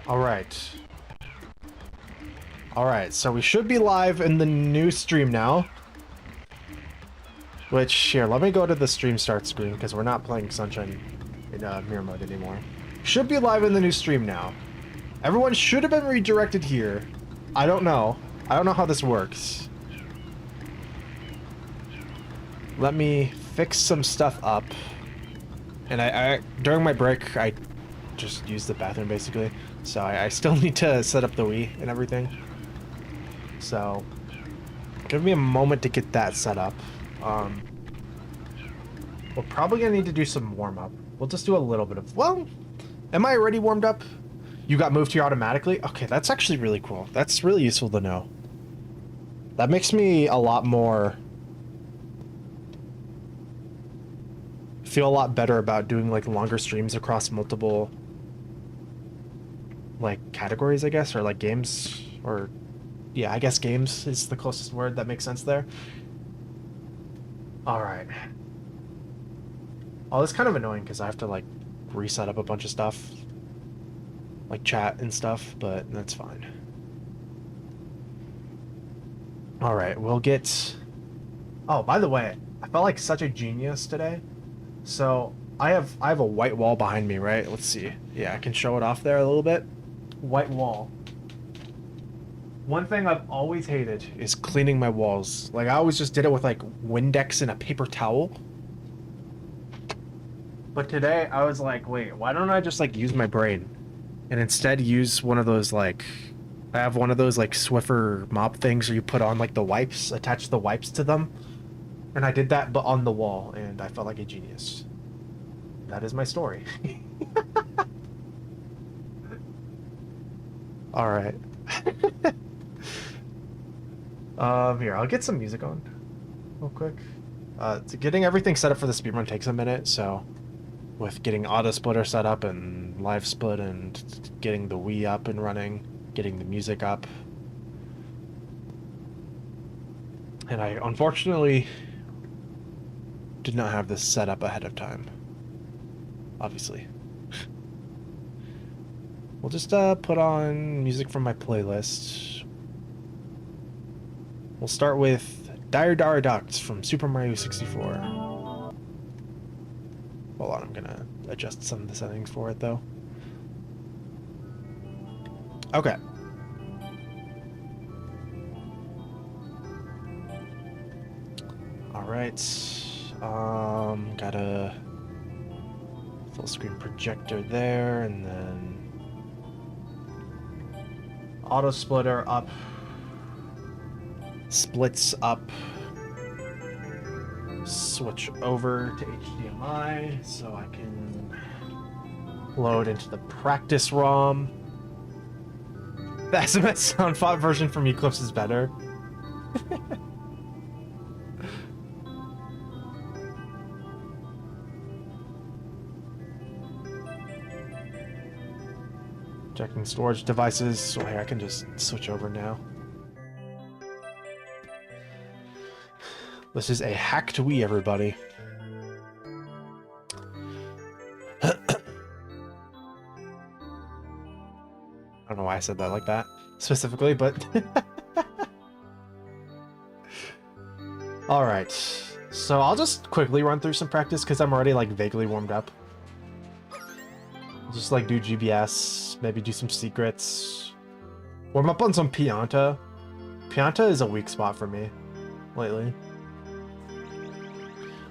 Alright. Alright, so we should be live in the new stream now. Which, here, let me go to the stream start screen, because we're not playing Sunshine in mirror mode anymore. Should be live in the new stream now. Everyone should have been redirected here. I don't know. I don't know how this works. Let me fix some stuff up. And I during my break, I just used the bathroom, basically. So I still need to set up the Wii and everything. So, give me a moment to get that set up. We're probably gonna need to do some warm-up. We'll just do a little bit of... Well, am I already warmed up? You got moved here automatically? Okay, that's actually really cool. That's really useful to know. That makes me a lot more... feel a lot better about doing, like, longer streams across multiple... like, categories, I guess, or, like, games, or... Yeah, I guess games is the closest word that makes sense there. Alright. Oh, it's kind of annoying because I have to, like, reset up a bunch of stuff. Like chat and stuff, but that's fine. Alright, we'll get... Oh, by the way, I felt like such a genius today. So, I have a white wall behind me, right? Let's see. Yeah, I can show it off there a little bit. White wall. One thing I've always hated is cleaning my walls. Like, I always just did it with, like, Windex and a paper towel. But today, I was like, wait, why don't I just, like, use my brain? And instead use one of those, like... I have one of those, like, Swiffer mop things where you put on, like, the wipes, attach the wipes to them. And I did that, but on the wall, and I felt like a genius. That is my story. Alright. Here, I'll get some music on real quick. Getting everything set up for the speedrun takes a minute, so with getting auto splitter set up and live split and getting the Wii up and running, getting the music up. And I unfortunately did not have this set up ahead of time. Obviously. We'll just put on music from my playlist. We'll start with Dire Dire Ducks from Super Mario 64. Hold on, I'm gonna adjust some of the settings for it though. Okay. Alright. Got a full screen projector there, and then auto splitter up. Splits up. Switch over to HDMI so I can load into the practice ROM. The SMS sound font version from Eclipse is better. Checking storage devices. So here I can just switch over now. This is a hacked Wii, everybody. I don't know why I said that like that specifically, but all right. So I'll just quickly run through some practice because I'm already like vaguely warmed up. I'll just like do GBS, maybe do some secrets. Warm up on some Pianta. Pianta is a weak spot for me lately.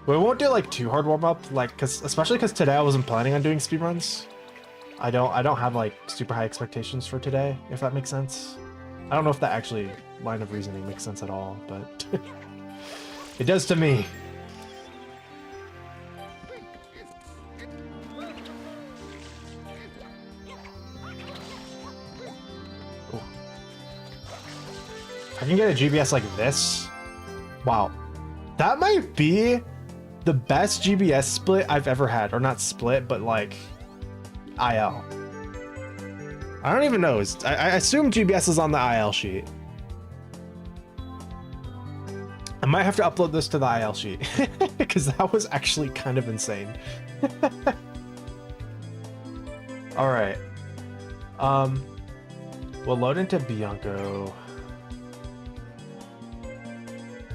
We won't do like too hard warm up, like, especially because today I wasn't planning on doing speedruns. I don't have like super high expectations for today, if that makes sense. I don't know if that actually line of reasoning makes sense at all, but it does to me. Ooh. If I can get a GBS like this, wow, that might be the best GBS split I've ever had. Or not split, but like IL. I don't even know. I assume GBS is on the IL sheet. I might have to upload this to the IL sheet because that was actually kind of insane. All right. We'll load into Bianco.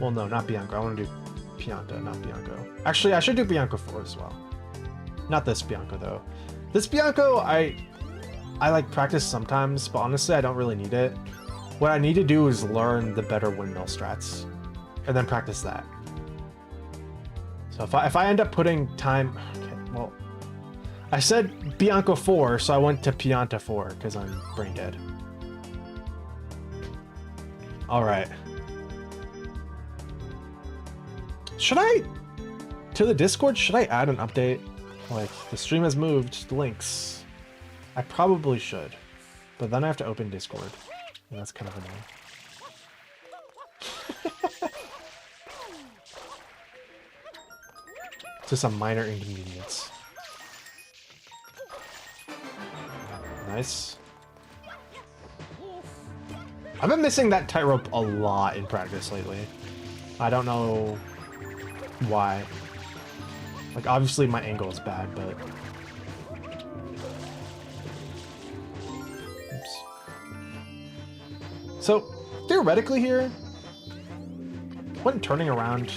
Well, no, not Bianco. I want to do Pianta, not Bianco. Actually, I should do Bianco 4 as well. Not this Bianco, though. This Bianco, I like practice sometimes, but honestly, I don't really need it. What I need to do is learn the better windmill strats, and then practice that. So if I end up putting time... Okay, well... I said Bianco 4, so I went to Pianta 4, because I'm brain dead. Alright. Should I... To the Discord, should I add an update? Like, the stream has moved links. I probably should. But then I have to open Discord. And that's kind of annoying. Just a minor inconvenience. Nice. I've been missing that tightrope a lot in practice lately. I don't know why. Like, obviously my angle is bad, but... Oops. So, theoretically here, wouldn't turning around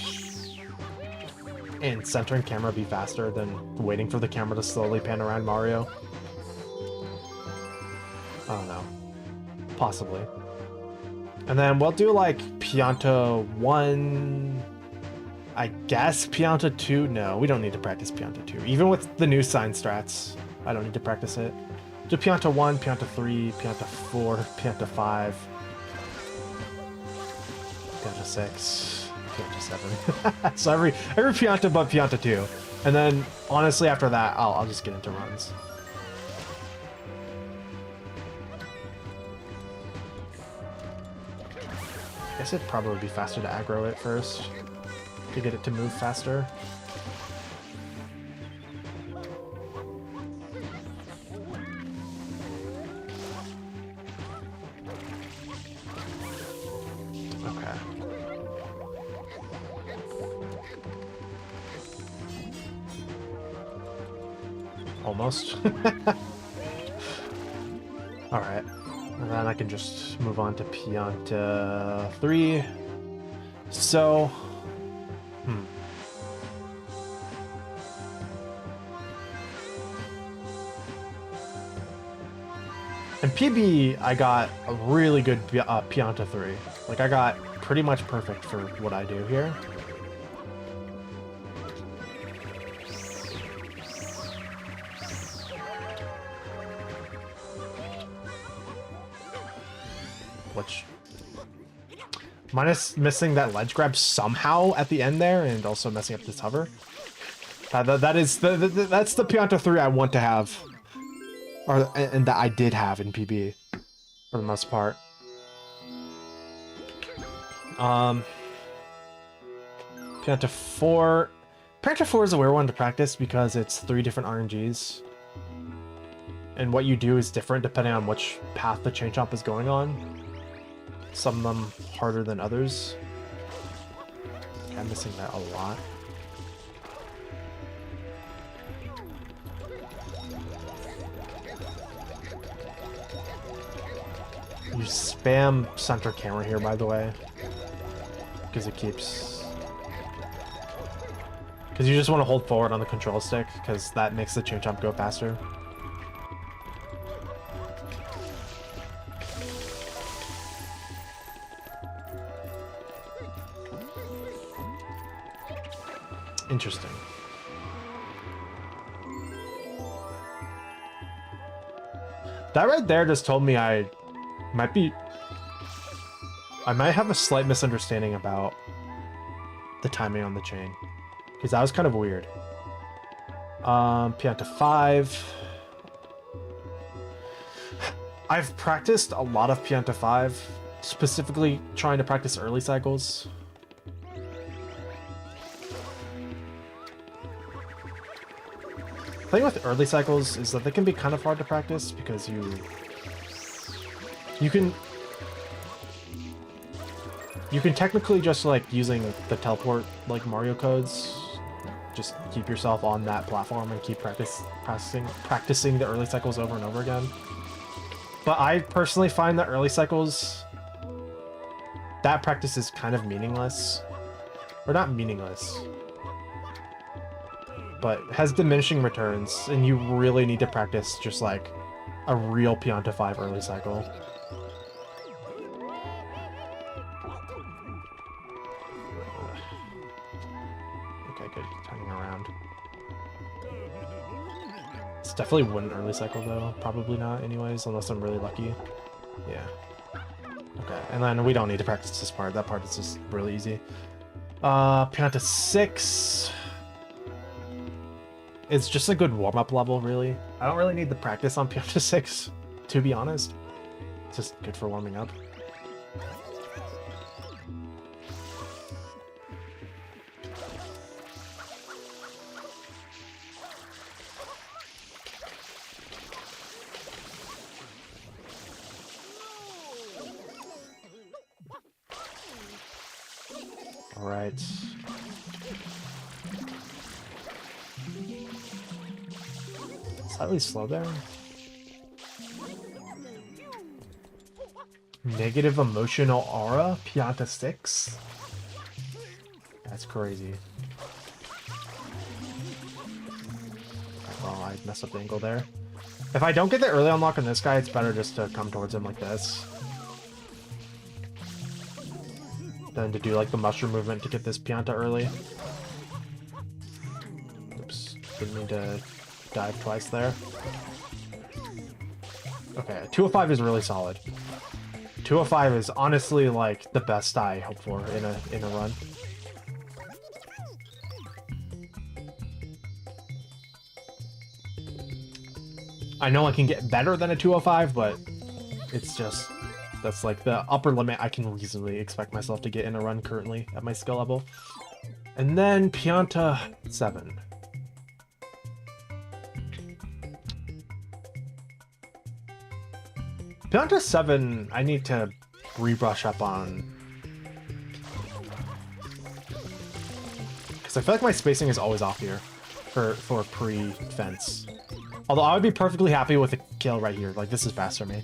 and centering camera be faster than waiting for the camera to slowly pan around Mario? I don't know. Possibly. And then we'll do like Pianta 1... I guess Pianta 2? No, we don't need to practice Pianta 2. Even with the new sign strats, I don't need to practice it. Do Pianta 1, Pianta 3, Pianta 4, Pianta 5, Pianta 6, Pianta 7. So every Pianta but Pianta 2. And then, honestly, after that, I'll just get into runs. I guess it'd probably be faster to aggro it first. To get it to move faster. Okay. Almost. Alright. And then I can just move on to Pianta 3. So... In PB, I got a really good Pianta 3. Like, I got pretty much perfect for what I do here. Which... Minus missing that ledge grab somehow at the end there, and also messing up this hover. That's the Pianta 3 I want to have. And that I did have in PB, for the most part. Pianta 4... Pianta 4 is a weird one to practice because it's 3 different RNGs. And what you do is different depending on which path the chain chomp is going on. Some of them harder than others. I'm missing that a lot. You spam center camera here, by the way, because it keeps... Because you just want to hold forward on the control stick, because that makes the chain jump go faster. Interesting. That right there just told me I might have a slight misunderstanding about the timing on the chain, because that was kind of weird. Pianta 5. I've practiced a lot of Pianta 5, specifically trying to practice early cycles. The thing with early cycles is that they can be kind of hard to practice because you can technically just like using the teleport like Mario codes, just keep yourself on that platform and keep practicing the early cycles over and over again. But I personally find that early cycles, that practice is kind of meaningless. Or not meaningless, but has diminishing returns, and you really need to practice just like a real Pianta 5 early cycle. Okay, good. Turning around. It's definitely wouldn't early cycle though. Probably not anyways, unless I'm really lucky. Yeah. Okay, and then we don't need to practice this part. That part is just really easy. Pianta 6. It's just a good warm-up level, really. I don't really need the practice on Pianta 6, to be honest. It's just good for warming up. All right. Slightly slow there. Negative emotional aura, Pianta 6. That's crazy. Well, I messed up the angle there. If I don't get the early unlock on this guy, it's better just to come towards him like this. Than to do like the mushroom movement to get this Pianta early. Oops, didn't mean to dive twice there. Okay, 205 is really solid. 205 is honestly like the best I hope for in a run. I know I can get better than a 205, but it's just that's like the upper limit I can reasonably expect myself to get in a run currently at my skill level. And then Pianta 7. Pianta 7, I need to rebrush up on. Because I feel like my spacing is always off here for pre-fence. Although I would be perfectly happy with a kill right here. Like, this is fast for me.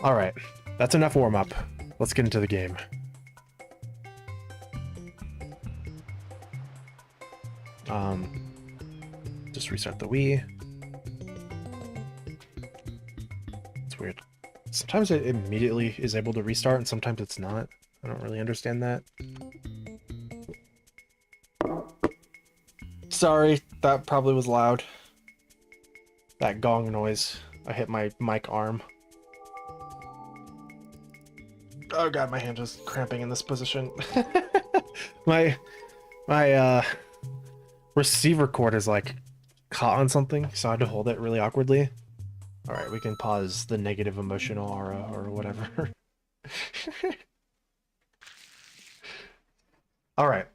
Alright, that's enough warm-up. Let's get into the game. Just restart the Wii. It's weird. Sometimes it immediately is able to restart, and sometimes it's not. I don't really understand that. Sorry, that probably was loud. That gong noise. I hit my mic arm. Oh god, my hand is cramping in this position. my receiver cord is like caught on something, so I had to hold it really awkwardly. Alright, we can pause the negative emotional aura or whatever. Alright.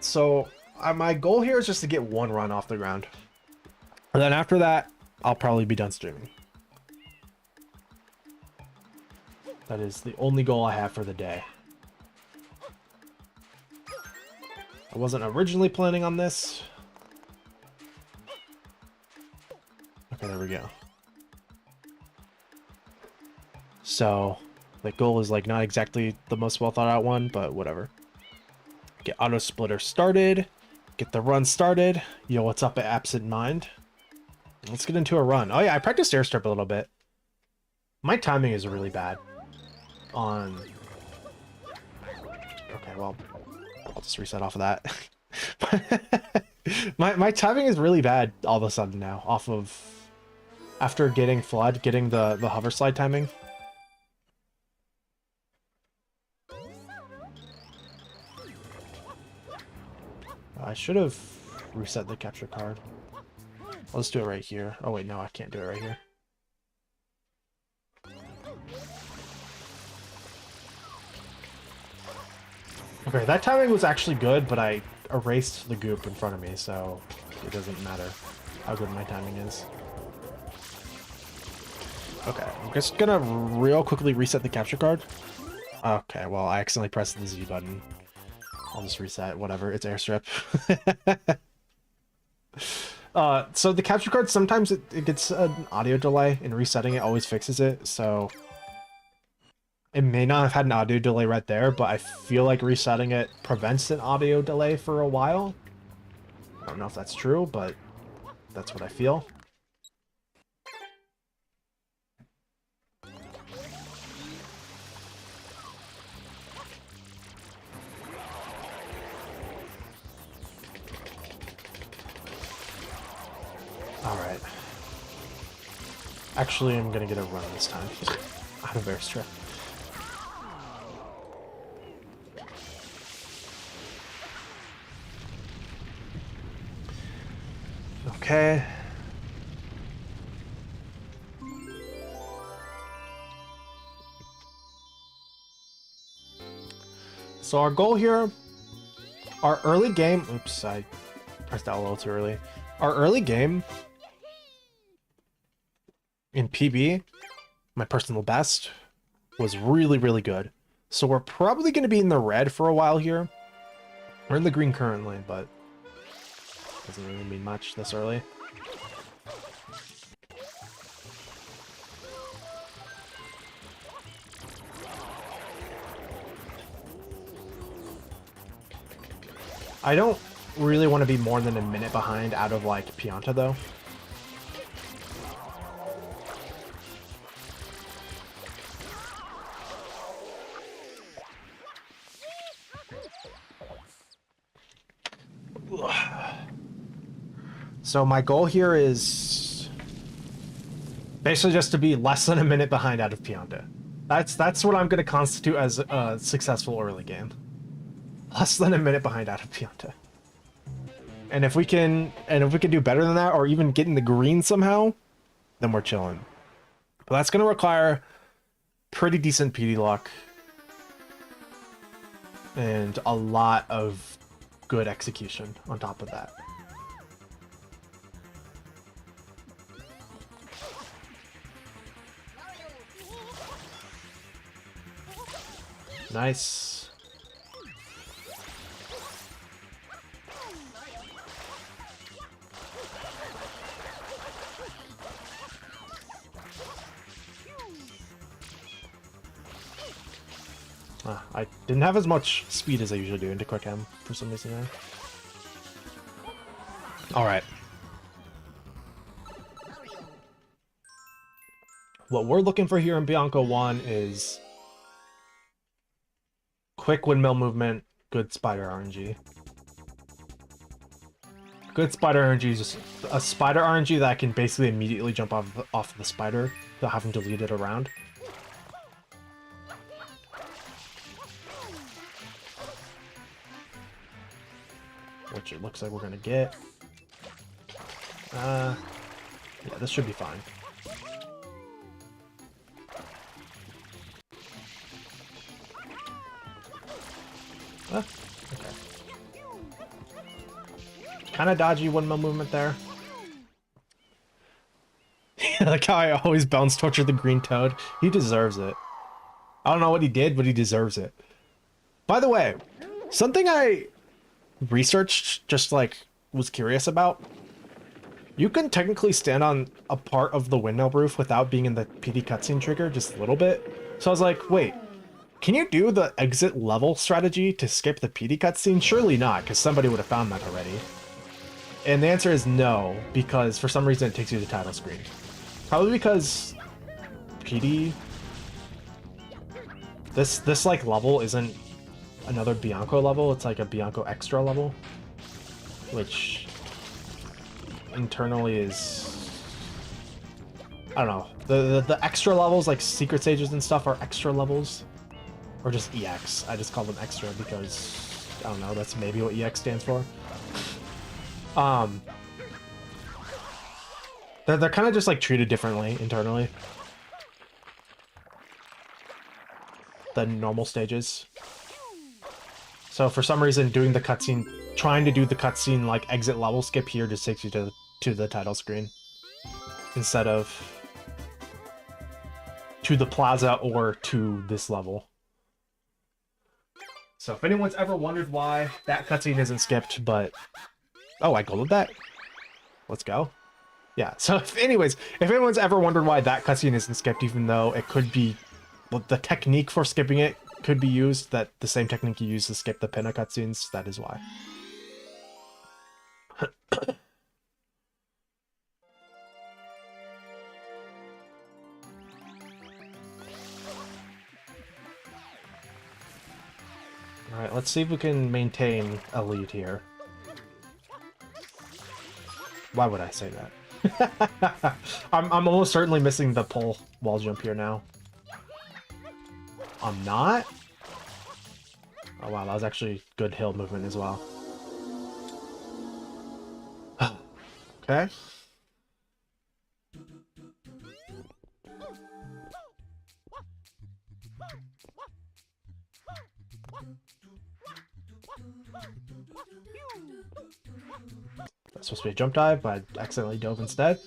So my goal here is just to get one run off the ground. And then after that, I'll probably be done streaming. That is the only goal I have for the day. I wasn't originally planning on this. Okay, there we go. So, the goal is like not exactly the most well thought out one, but whatever. Get auto splitter started. Get the run started. Yo, what's up at Absent Mind? Let's get into a run. Oh yeah, I practiced airstrip a little bit. My timing is really bad on... Okay, well, I'll just reset off of that. my timing is really bad all of a sudden now, off of... After getting Flood, getting the hover slide timing. I should have reset the capture card. I'll just do it right here. Oh wait, no, I can't do it right here. Okay, that timing was actually good, but I erased the goop in front of me, so it doesn't matter how good my timing is. Okay, I'm just gonna real quickly reset the capture card. Okay, well, I accidentally pressed the Z button. I'll just reset, whatever, it's airstrip. So the capture card, sometimes it gets an audio delay, and resetting it always fixes it, so... It may not have had an audio delay right there, but I feel like resetting it prevents an audio delay for a while. I don't know if that's true, but that's what I feel. Alright. Actually, I'm gonna get a run this time. Out of airstrip. Okay. So our goal here, our early game, oops, I pressed that a little too early. Our early game in PB, my personal best, was really, really good. So we're probably going to be in the red for a while here. We're in the green currently, but doesn't really mean much this early. I don't really want to be more than a minute behind out of, like, Pianta, though. So my goal here is basically just to be less than a minute behind out of Pianta. That's what I'm going to constitute as a successful early game. Less than a minute behind out of Pianta. And if we can do better than that, or even get in the green somehow, then we're chilling. But that's going to require pretty decent PD luck and a lot of good execution on top of that. Nice. I didn't have as much speed as I usually do into Quick M for some reason there. Alright. What we're looking for here in Bianco 1 is quick windmill movement, good spider RNG. Good spider RNG is just a spider RNG that I can basically immediately jump off of the spider without having to lead it around. Which it looks like we're gonna get. Yeah, this should be fine. Okay. Kind of dodgy windmill movement there. Like how I always bounce torture the green toad. He deserves it. I don't know what he did, but he deserves it. By the way, something I researched, just like was curious about. You can technically stand on a part of the windmill roof without being in the PD cutscene trigger, just a little bit. So I was like, wait, can you do the exit level strategy to skip the PD cutscene? Surely not, because somebody would have found that already. And the answer is no, because for some reason it takes you to the title screen. Probably because PD... This like level isn't another Bianco level, it's like a Bianco extra level. Which internally is... I don't know. The extra levels, like secret stages and stuff, are extra levels. Or just EX. I just call them extra because, I don't know, that's maybe what EX stands for. They're kind of just like treated differently internally than normal stages. So for some reason, doing the cutscene, trying to do the cutscene like exit level skip here just takes you to the title screen instead of to the plaza or to this level. So if anyone's ever wondered why that cutscene isn't skipped, but... Oh, I golded that? Let's go. Yeah, so anyways, if anyone's ever wondered why that cutscene isn't skipped, even though it could be, well, the technique for skipping it could be used, that the same technique you use to skip the Pinna cutscenes, that is why. Alright, let's see if we can maintain a lead here. Why would I say that? I'm almost certainly missing the pole wall jump here now. I'm not? Oh wow, that was actually good hill movement as well. Okay. That's supposed to be a jump dive, but I accidentally dove instead.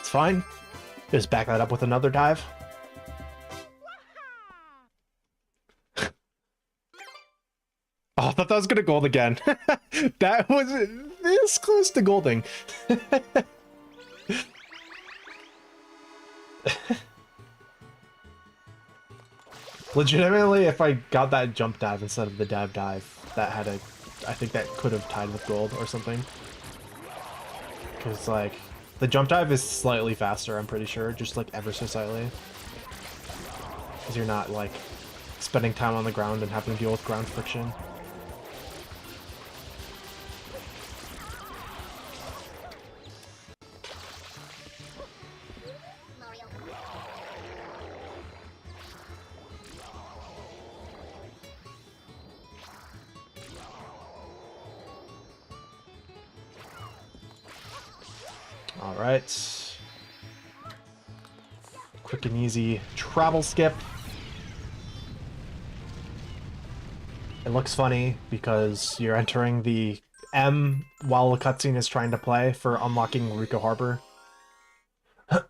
It's fine. Just back that up with another dive. Oh, I thought that was gonna gold again. That was this close to golding. Legitimately, if I got that jump dive instead of the dive, that had a, I think that could have tied with gold or something. Because, like, the jump dive is slightly faster, I'm pretty sure, just like ever so slightly. Because you're not, like, spending time on the ground and having to deal with ground friction. Alright. Quick and easy travel skip. It looks funny because you're entering the M while the cutscene is trying to play for unlocking Ricco Harbor. Okay,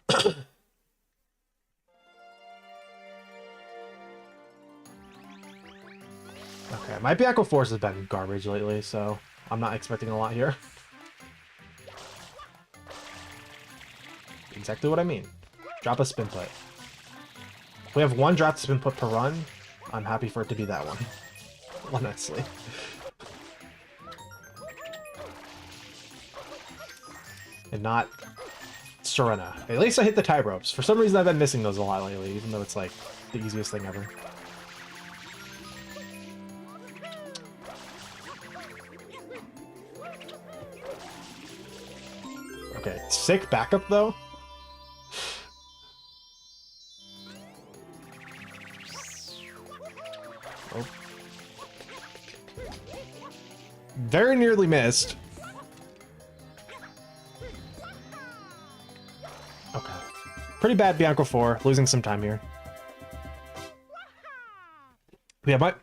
my Pianta Force has been garbage lately, so I'm not expecting a lot here. Exactly what I mean. Drop a spin put. We have one drop spin put per run. I'm happy for it to be that one. Honestly. And not Sirena. At least I hit the tie ropes. For some reason I've been missing those a lot lately, even though it's like the easiest thing ever. Okay, sick backup though. Oh. Very nearly missed. Okay. Pretty bad Pianta 4, losing some time here. Yeah, but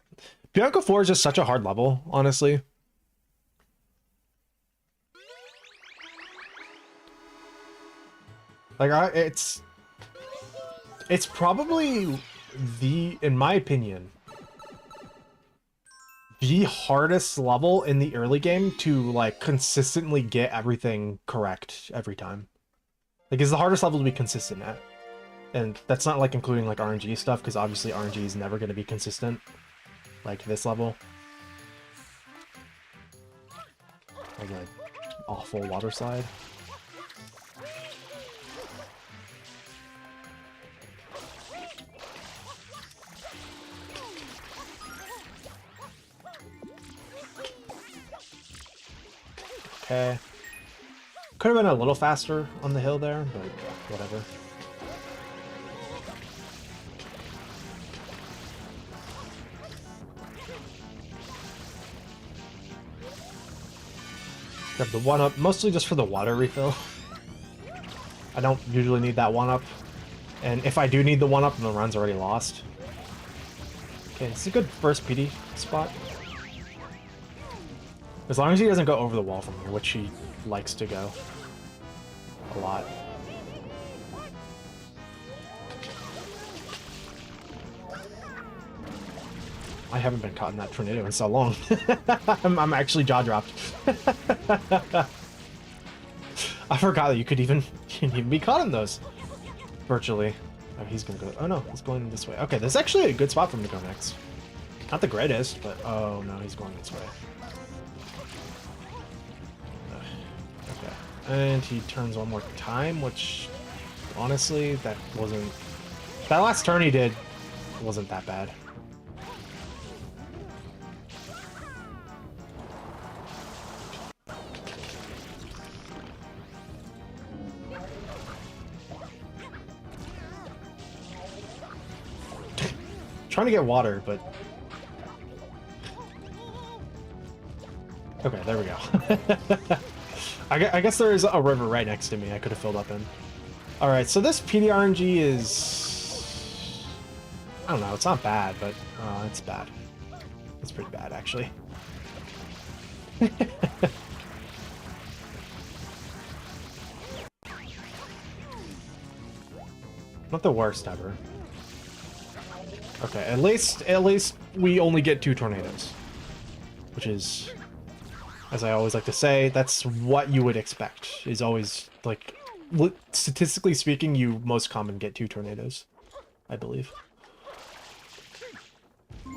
Pianta 4 is just such a hard level, honestly. Like, it's probably the, in my opinion, the hardest level in the early game to, like, consistently get everything correct every time. Like, it's the hardest level to be consistent at. And that's not, like, including, like, RNG stuff, because obviously RNG is never going to be consistent, like this level. That was an awful water slide. Okay. Could have been a little faster on the hill there, but whatever. Grab the 1-up, mostly just for the water refill. I don't usually need that 1-up. And if I do need the 1-up, then the run's already lost. Okay, this is a good first PD spot. As long as he doesn't go over the wall from here, which he likes to go a lot. I haven't been caught in that tornado in so long. I'm actually jaw-dropped. I forgot that you could even be caught in those. Virtually. Oh, he's gonna go. Oh no, he's going this way. Okay, this is actually a good spot for him to go next. Not the greatest, but oh no, he's going this way. Okay, and he turns one more time, which honestly, that last turn he did wasn't that bad. Trying to get water, but okay, there we go. I guess there is a river right next to me I could have filled up in. All right, so this PDRNG is, I don't know, it's not bad, but it's bad. It's pretty bad, actually. Not the worst ever. Okay, at least we only get 2 tornadoes, which is, as I always like to say, that's what you would expect. Is always, like, statistically speaking, you most common get 2 tornadoes, I believe. A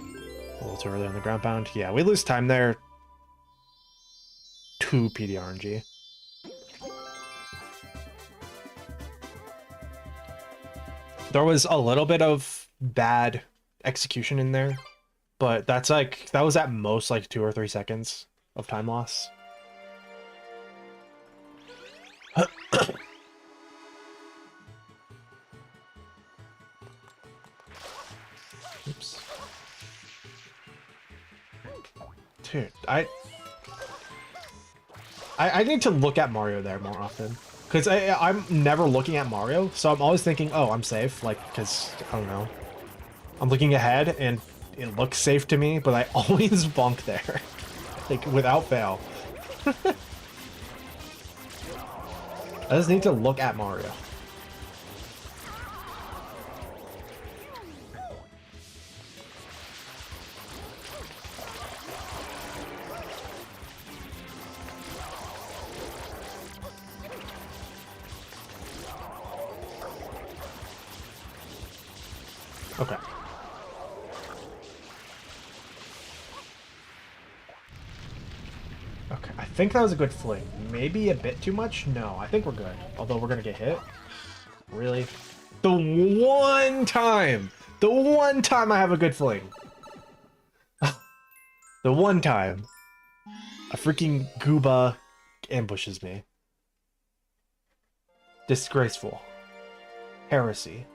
little too early on the ground pound. Yeah, we lose time there. 2 PDRNG. There was a little bit of bad execution in there, but that's like, that was at most like 2 or 3 seconds of time loss. Oops. Dude, I need to look at Mario there more often, because I'm never looking at Mario, so I'm always thinking, oh, I'm safe, like, because I don't know, I'm looking ahead and it looks safe to me, but I always bonk there, like, without fail. I just need to look at Mario. Okay. Okay, I think that was a good fling. Maybe a bit too much? No, I think we're good. Although we're gonna get hit. Really? The one time I have a good fling. The one time a freaking Gooba ambushes me. Disgraceful. Heresy.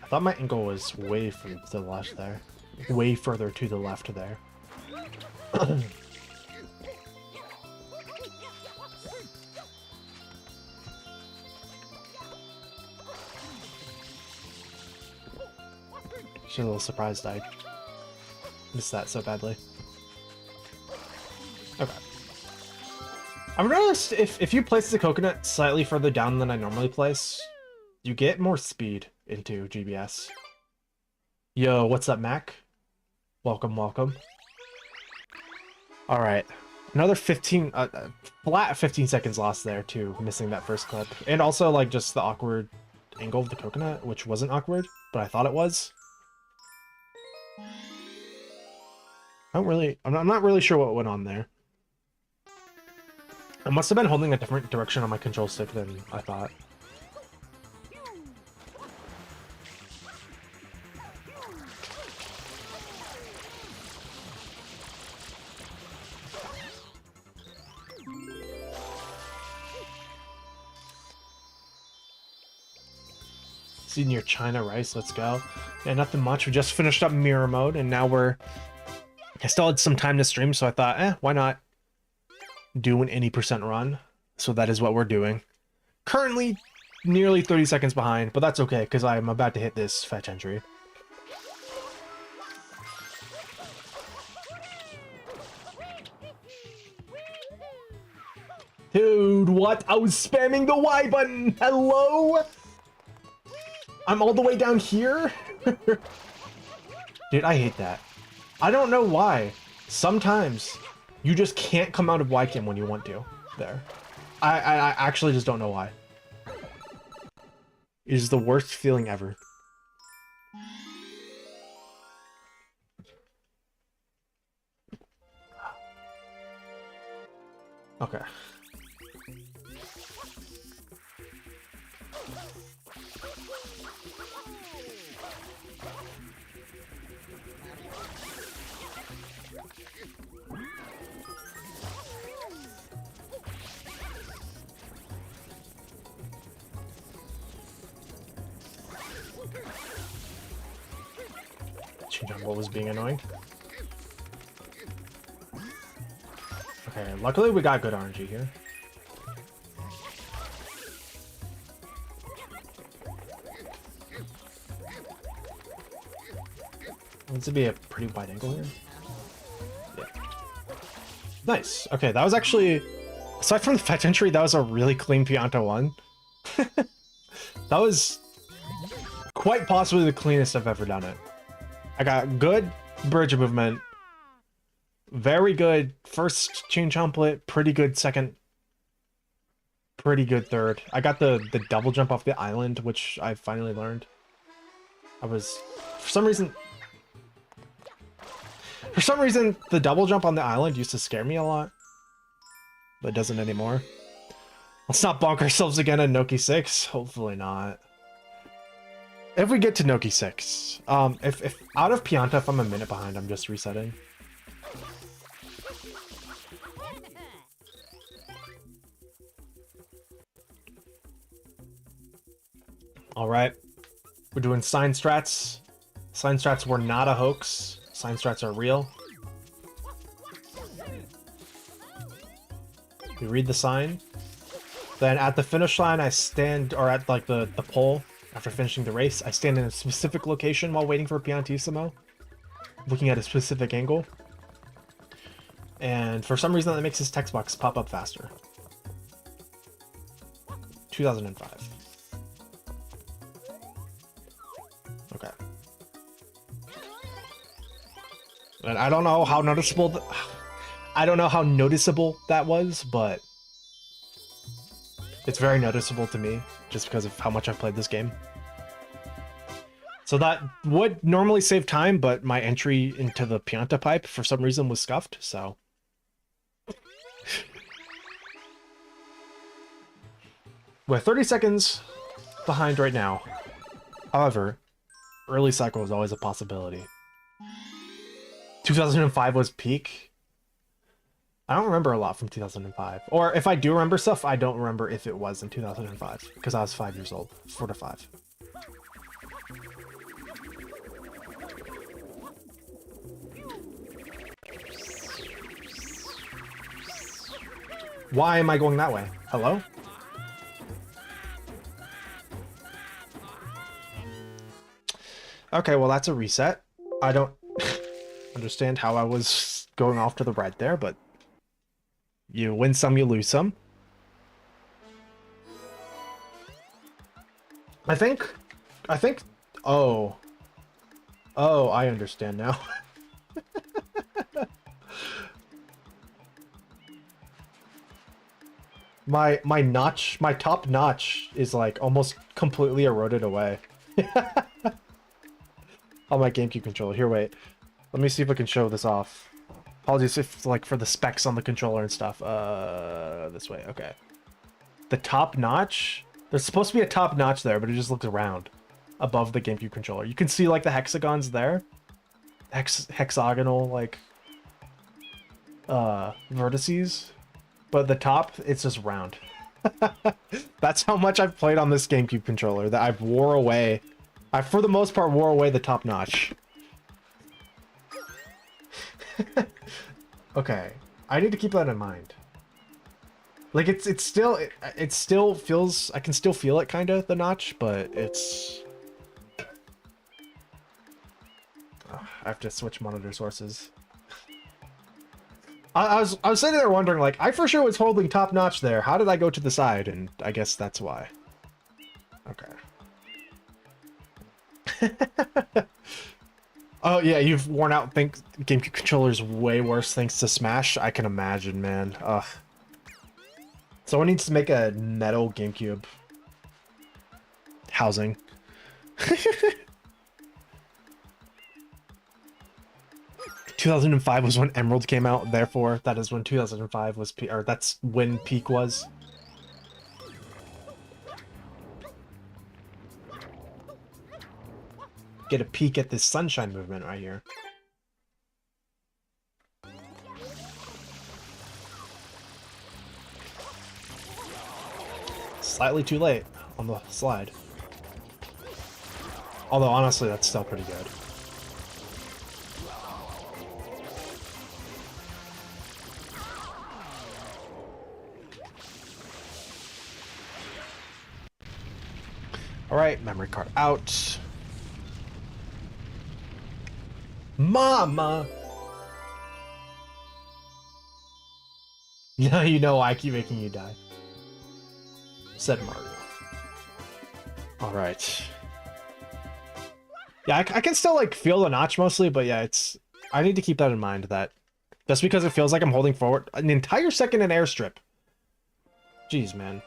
I thought my angle was way to the left there. Way further to the left there. She's a little surprised I missed that so badly. Okay. I've noticed if you place the coconut slightly further down than I normally place, you get more speed into GBS. Yo, what's up, Mac? Welcome, welcome. All right, another 15, flat 15 seconds lost there too, missing that first clip, and also like just the awkward angle of the coconut, which wasn't awkward, but I thought it was. I'm not really sure what went on there. I must have been holding a different direction on my control stick than I thought. Senior China Rice, let's go. Yeah, nothing much. We just finished up mirror mode, and now I still had some time to stream, so I thought, why not do an 80% run? So that is what we're doing. Currently, nearly 30 seconds behind, but that's okay, because I'm about to hit this fetch entry. Dude, what? I was spamming the Y button. Hello? I'm all the way down here? Dude, I hate that. I don't know why. Sometimes you just can't come out of Y-Cam when you want to. There. I actually just don't know why. It is the worst feeling ever. Okay. Change on what was being annoying. Okay, luckily we got good RNG here. Needs to be a pretty wide angle here. Yeah. Nice. Okay, that was actually, aside from the fetch entry, that was a really clean Pianta one. That was quite possibly the cleanest I've ever done it. I got good bridge movement, very good first chain chumplet, pretty good second, pretty good third. I got the double jump off the island, which I finally learned. I was, for some reason, the double jump on the island used to scare me a lot, but it doesn't anymore. Let's not bonk ourselves again at Noki 6. Hopefully not. If we get to Noki 6. If out of Pianta, if I'm a minute behind, I'm just resetting. Alright. We're doing sign strats. Sign strats were not a hoax. Sign strats are real. We read the sign. Then at the finish line, I stand, or at like the pole, after finishing the race, I stand in a specific location while waiting for Piantissimo, looking at a specific angle. And for some reason that makes his text box pop up faster. 2005. Okay. And I don't know how noticeable that was, but it's very noticeable to me just because of how much I've played this game. So that would normally save time, but my entry into the Pianta pipe for some reason was scuffed, so. We're 30 seconds behind right now. However, early cycle is always a possibility. 2005 was peak. I don't remember a lot from 2005. Or if I do remember stuff, I don't remember if it was in 2005. Because I was 5 years old. 4 to 5. Why am I going that way? Hello? Okay, well that's a reset. I don't understand how I was going off to the right there, but you win some, you lose some. I think, oh, I understand now. my top notch is like almost completely eroded away. On my GameCube controller. Here, wait. Let me see if I can show this off. Apologies if, like, for the specs on the controller and stuff. This way. Okay. The top notch. There's supposed to be a top notch there, but it just looks round above the GameCube controller. You can see, like, the hexagons there. Hexagonal, like, vertices. But the top, it's just round. That's how much I've played on this GameCube controller, that I've wore away. I, for the most part, wore away the top notch. Okay, I need to keep that in mind. Like it still feels, I can still feel it kind of, the notch, but it's. I have to switch monitor sources. I was sitting there wondering, like, I for sure was holding top notch there. How did I go to the side? And I guess that's why. Okay. Oh yeah, you've worn out GameCube controllers way worse thanks to Smash. I can imagine, man. Ugh. Someone needs to make a metal GameCube housing. 2005 was when Emerald came out, therefore that is when 2005 was or that's when peak was. Get a peek at this sunshine movement right here. Slightly too late on the slide. Although honestly, that's still pretty good. Alright, memory card out. Mama! Now you know why I keep making you die. Said Mario. Alright. Yeah, I can still, like, feel the notch mostly, but yeah, it's... I need to keep that in mind, that just because it feels like I'm holding forward an entire second in airstrip. Jeez, man.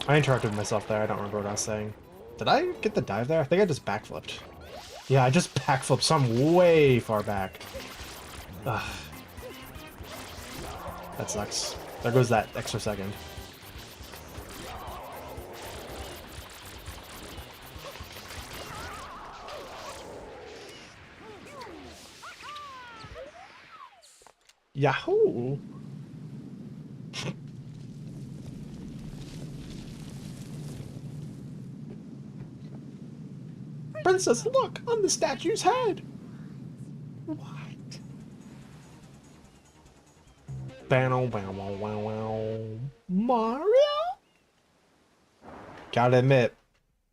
I interrupted myself there, I don't remember what I was saying. Did I get the dive there? I think I just backflipped. Yeah, I just backflipped, so I'm way far back. Ugh. That sucks. There goes that extra second. Yahoo! Princess, look! On the statue's head! What? Bow, bow, wow, wow, wow. Mario? Gotta admit,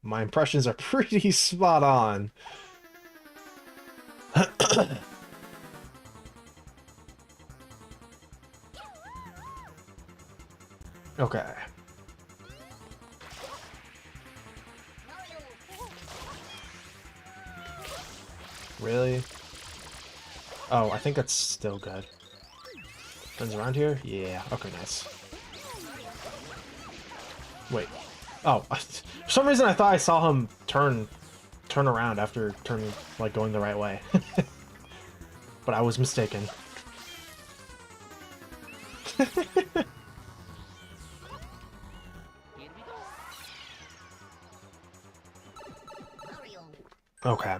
my impressions are pretty spot on. Okay. Really? Oh, I think that's still good. Turns around here? Yeah. Okay, nice. Wait. Oh, for some reason I thought I saw him turn around after turning, like, going the right way. But I was mistaken. Okay.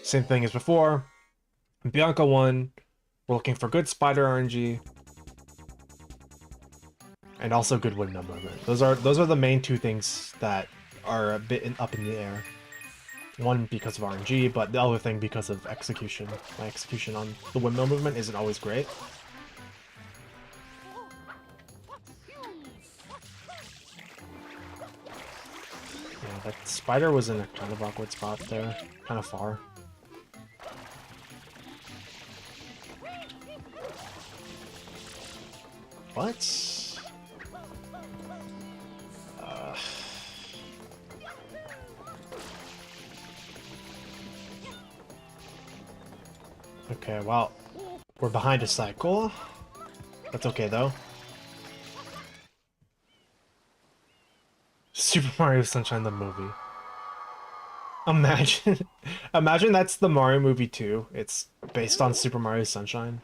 Same thing as before. Bianca won. We're looking for good spider RNG. And also good windmill movement. Those are the main two things that are a bit up in the air. One because of RNG, but the other thing because of execution. My execution on the windmill movement isn't always great. Yeah, that spider was in a kind of awkward spot there. Kind of far. What? Okay, well, we're behind a cycle. That's okay, though. Super Mario Sunshine the movie. Imagine that's the Mario movie too. It's based on Super Mario Sunshine.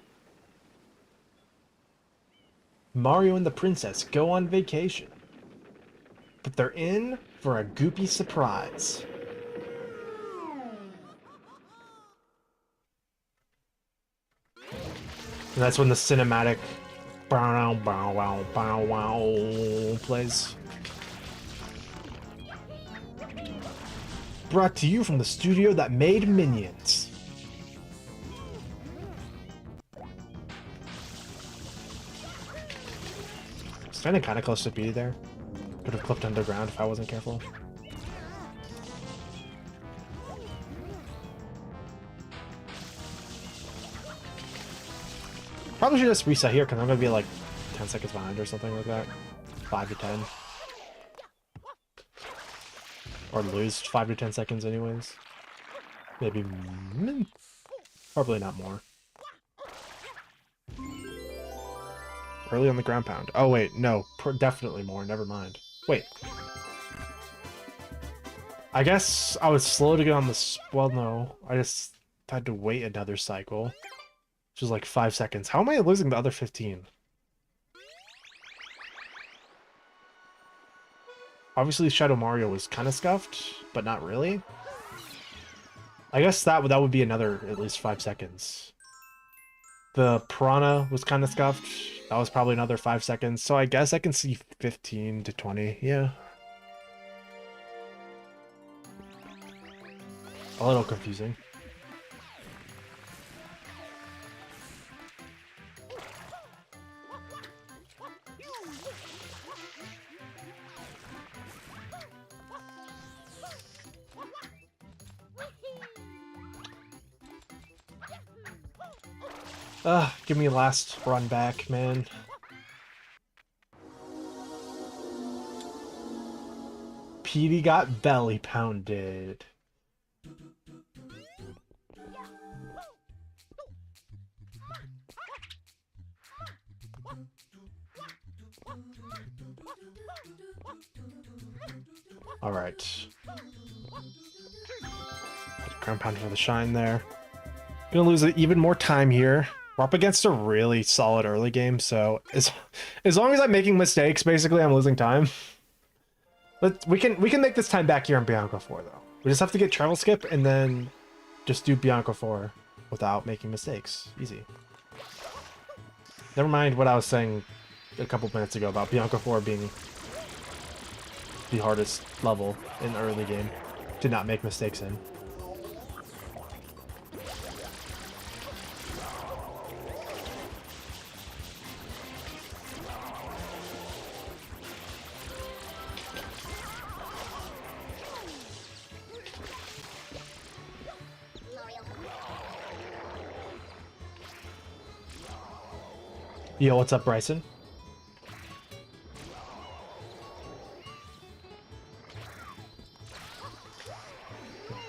Mario and the princess go on vacation. But they're in for a goopy surprise. And that's when the cinematic bow bow wow bow wow plays. Brought to you from the studio that made Minions. Standing kind of close to B there. Could have clipped underground if I wasn't careful. Probably should just reset here because I'm going to be like 10 seconds behind or something like that. 5 to 10. Or lose 5 to 10 seconds anyways. Maybe... probably not more. Early on the ground pound. Oh wait, no. Definitely more. Never mind. Wait. I guess I was slow to get on this... Well, no. I just had to wait another cycle. Which is like 5 seconds. How am I losing the other 15? Obviously, Shadow Mario was kind of scuffed, but not really. I guess that would be another at least 5 seconds. The Piranha was kind of scuffed. That was probably another 5 seconds. So I guess I can see 15 to 20. Yeah. A little confusing. Give me last run back, man. Petey got belly pounded. All right. Ground pound for the shine there. Gonna lose even more time here. We're up against a really solid early game, so as long as I'm making mistakes, basically I'm losing time. But we can make this time back here on Bianco 4 though. We just have to get travel skip and then just do Bianco 4 without making mistakes. Easy. Never mind what I was saying a couple minutes ago about Bianco 4 being the hardest level in the early game to not make mistakes in. Yo, what's up, Bryson?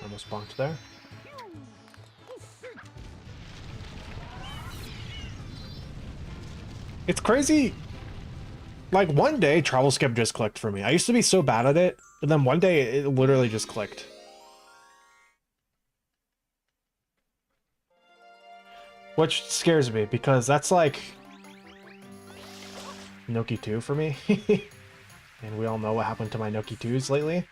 Almost bonked there. It's crazy. Like, one day, travel skip just clicked for me. I used to be so bad at it, and then one day, it literally just clicked. Which scares me, because that's like... Noki 2 for me. And we all know what happened to my Noki 2s lately.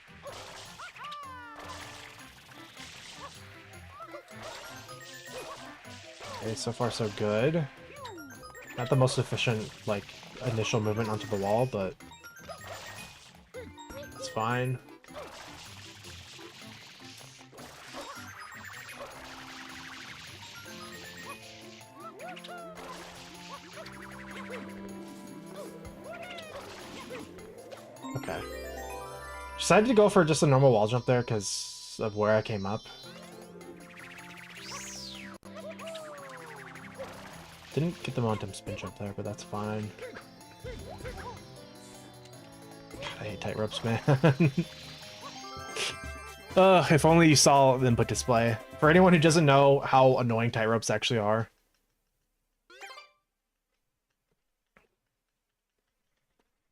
Okay, so far so good. Not the most efficient, like, initial movement onto the wall, but it's fine. Okay. Decided to go for just a normal wall jump there because of where I came up. Didn't get the momentum spin jump there, but that's fine. God, I hate tight ropes, man. Ugh, if only you saw the input display. For anyone who doesn't know how annoying tight ropes actually are.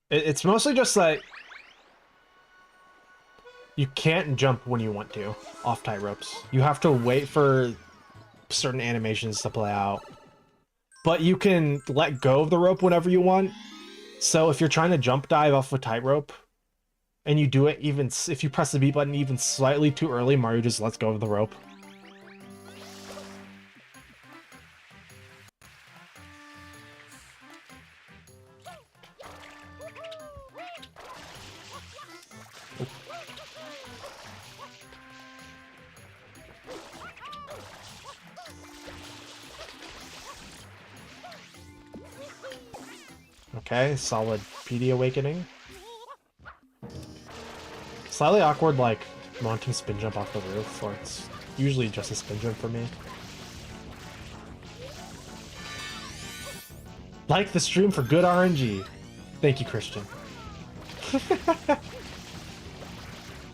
It's mostly just that you can't jump when you want to off tight ropes. You have to wait for certain animations to play out. But you can let go of the rope whenever you want. So if you're trying to jump dive off a tight rope, and you do it even if you press the B button even slightly too early, Mario just lets go of the rope. Okay, solid PD awakening. Slightly awkward, like, wanting spin jump off the roof, or it's usually just a spin jump for me. Like the stream for good RNG. Thank you, Christian.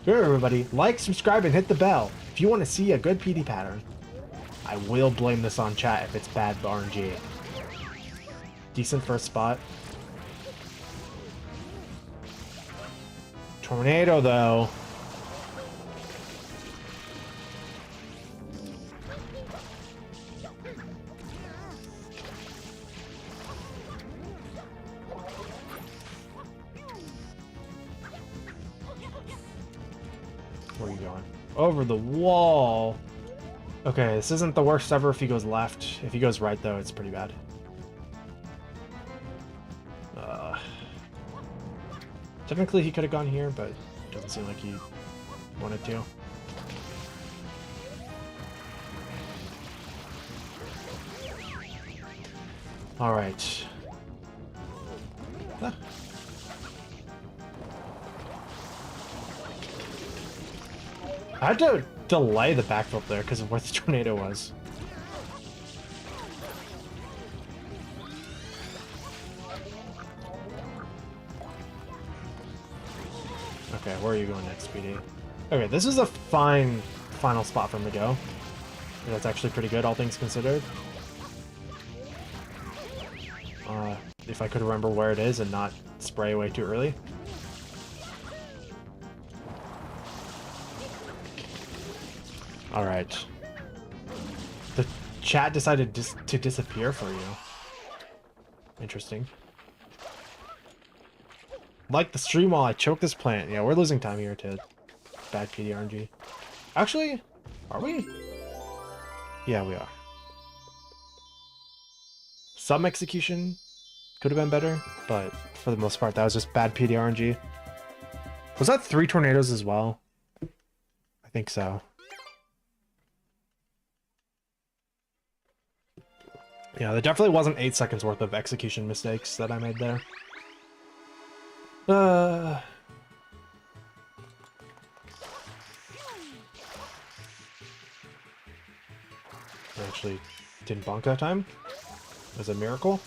Here, everybody, like, subscribe, and hit the bell if you want to see a good PD pattern. I will blame this on chat if it's bad RNG. Decent first spot. Tornado, though. Where are you going? Over the wall. Okay, this isn't the worst ever if he goes left. If he goes right, though, it's pretty bad. Technically, he could have gone here, but it doesn't seem like he wanted to. All right. Ah. I had to delay the backflip there because of where the tornado was. Okay, where are you going next, PD? Okay, this is a fine final spot for him to go. That's actually pretty good, all things considered. If I could remember where it is and not spray away too early. Alright. The chat decided to disappear for you. Interesting. Like the stream while I choke this plant. Yeah, we're losing time here to bad PDRNG. Actually, are we? Yeah, we are. Some execution could have been better, but for the most part, that was just bad PDRNG. Was that 3 tornadoes as well? I think so. Yeah, there definitely wasn't 8 seconds worth of execution mistakes that I made there. I actually didn't bonk that time. It was a miracle.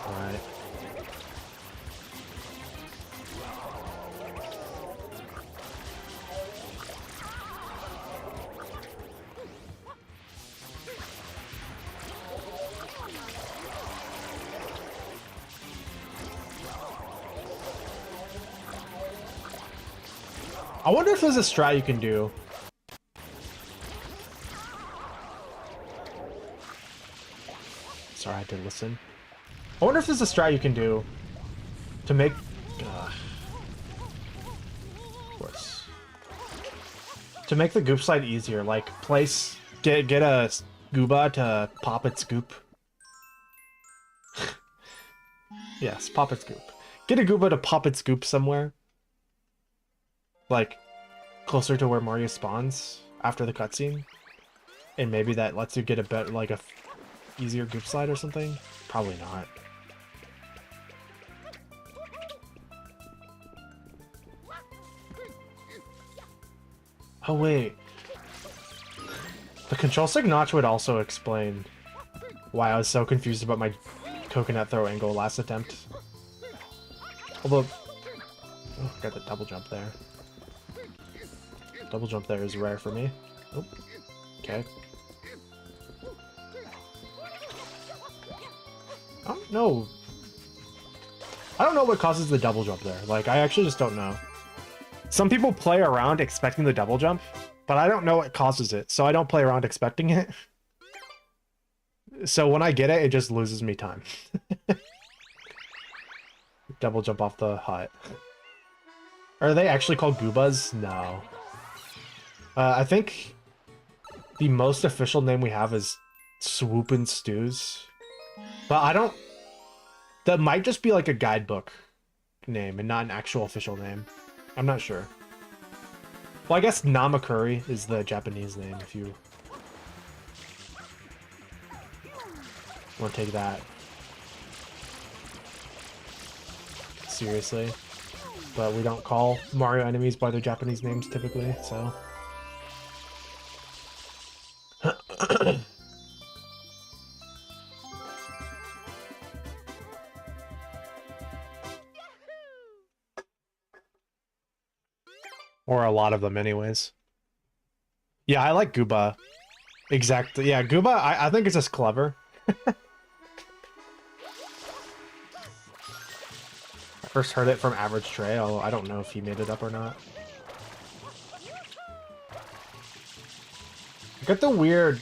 Alright. I wonder if there's a strat you can do. Sorry, I did listen. I wonder if there's a strat you can do to make... of course. To make the goop slide easier, like place... Get a Gooba to pop its goop. Yes, pop its goop. Get a Gooba to pop its goop somewhere. Like, closer to where Mario spawns after the cutscene. And maybe that lets you get a better, like, easier goop slide or something? Probably not. Oh, wait. The control stick notch would also explain why I was so confused about my coconut throw angle last attempt. Although... Oh, got the double jump there. Double jump there is rare for me. Oh, okay. I don't know. I don't know what causes the double jump there. Like, I actually just don't know. Some people play around expecting the double jump, but I don't know what causes it, so I don't play around expecting it. So when I get it, it just loses me time. Double jump off the hut. Are they actually called Goobas? No. I think the most official name we have is Swoopin' Stews. But I don't... That might just be like a guidebook name and not an actual official name. I'm not sure. Well, I guess Namakuri is the Japanese name if you want to take that seriously. But we don't call Mario enemies by their Japanese names typically, so. Or a lot of them anyways. Yeah, I like Gooba. Exactly. Yeah, Gooba, I think it's just clever. I first heard it from Average Trey, although I don't know if he made it up or not. Got the weird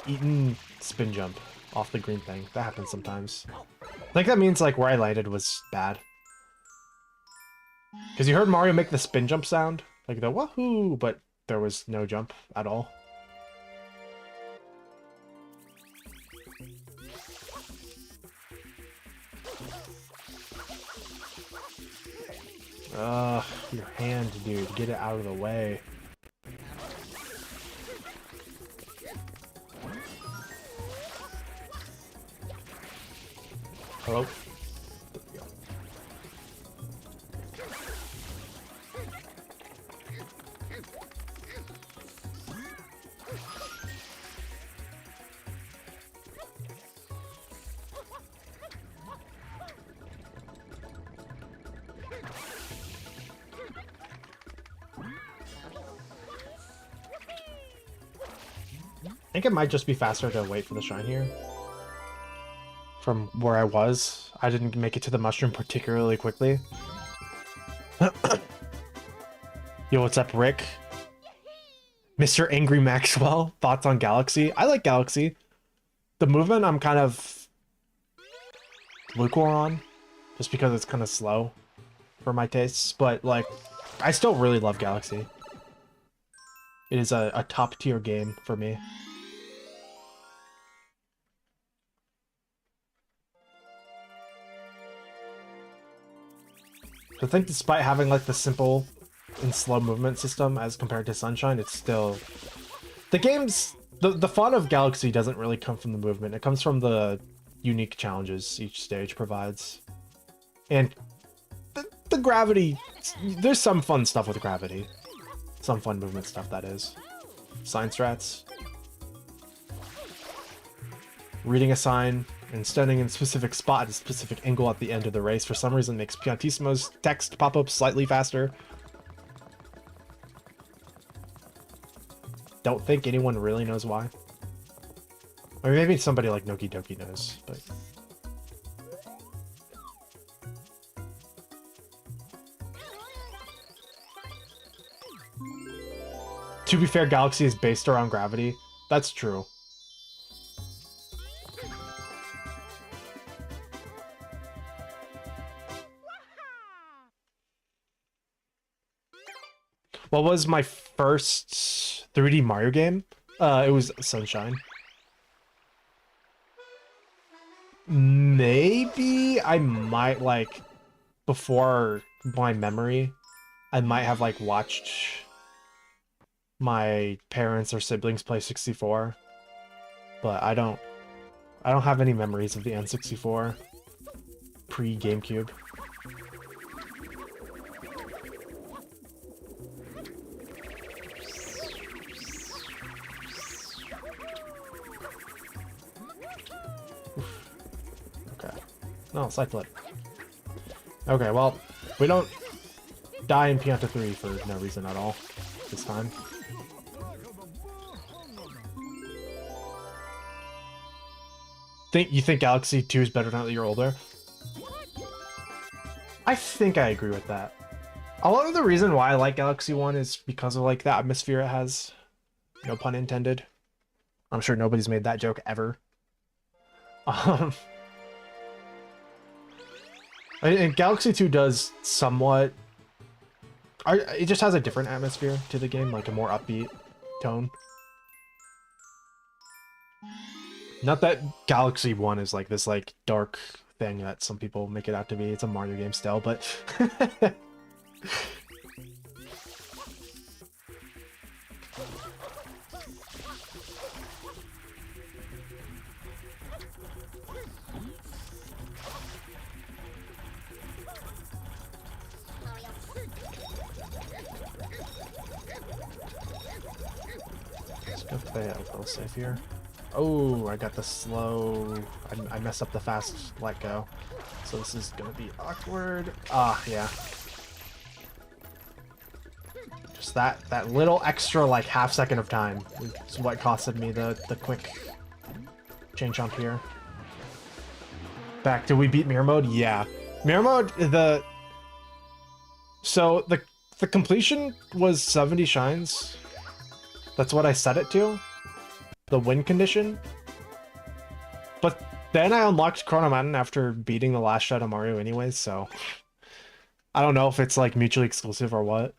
Eaton spin jump off the green thing. That happens sometimes. I think that means like where I landed was bad. Because you heard Mario make the spin jump sound, like the wahoo, but there was no jump at all. Ugh, your hand, dude. Get it out of the way. Hello? I think it might just be faster to wait for the shine here. From where I was, I didn't make it to the mushroom particularly quickly. Yo, what's up, Rick? Mr. Angry Maxwell, thoughts on Galaxy? I like Galaxy. The movement I'm kind of lukewarm on, just because it's kind of slow for my tastes, but like, I still really love Galaxy. It is a top tier game for me. I think despite having like the simple and slow movement system as compared to Sunshine, it's still... The game's... The fun of Galaxy doesn't really come from the movement. It comes from the unique challenges each stage provides. And the gravity... There's some fun stuff with gravity. Some fun movement stuff, that is. Sign strats. Reading a sign and standing in a specific spot at a specific angle at the end of the race for some reason makes Piantissimo's text pop up slightly faster. Don't think anyone really knows why. Or maybe somebody like Noki Doki knows, but... To be fair, Galaxy is based around gravity. That's true. What was my first 3D Mario game? It was Sunshine. Maybe I might, like, before my memory, I might have, like, watched my parents or siblings play 64. But I don't have any memories of the N64 pre-GameCube. No, side flip. Okay, well, we don't die in Pianta 3 for no reason at all this time. You think Galaxy 2 is better now that you're older? I think I agree with that. A lot of the reason why I like Galaxy 1 is because of like the atmosphere it has. No pun intended. I'm sure nobody's made that joke ever. And Galaxy 2 does somewhat... It just has a different atmosphere to the game, like a more upbeat tone. Not that Galaxy 1 is like this like dark thing that some people make it out to be. It's a Mario game still, but... Let's go play it a little safe here. Oh, I got the slow. I messed up the fast let go. So this is gonna be awkward. Ah, yeah. Just that little extra like half second of time is what costed me the quick chain jump here. Back, did we beat mirror mode? Yeah. Mirror mode, so the completion was 70 shines. That's what I set it to. The win condition. But then I unlocked Chrono Mountain after beating the last Shadow Mario anyways, so I don't know if it's like mutually exclusive or what.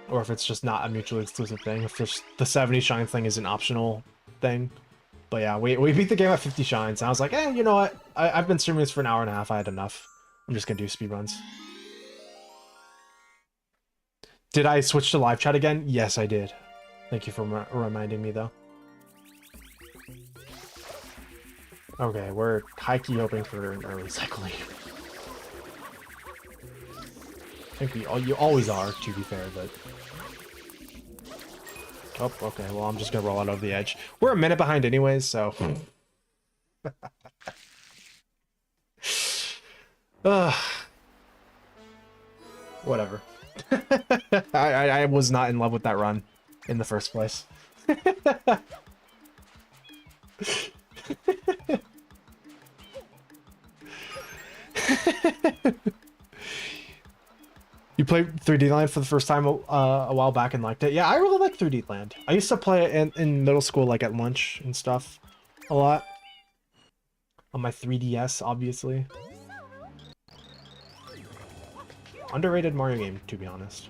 Or if it's just not a mutually exclusive thing. If just the 70 shines thing is an optional thing. But yeah, we beat the game at 50 shines, and I was like, you know what? I've been streaming this for an hour and a half. I had enough. I'm just gonna do speedruns. Did I switch to live chat again? Yes, I did. Thank you for reminding me, though. Okay, we're high-key hoping for an early cycle here. I think you always are, to be fair, but... Oh, okay, well, I'm just gonna roll out over the edge. We're a minute behind anyways, so... Whatever. I was not in love with that run in the first place. You played 3D Land for the first time a while back and liked it. Yeah, I really like 3D Land. I used to play it in middle school, like at lunch and stuff, a lot. On my 3DS, obviously. Underrated Mario game, to be honest.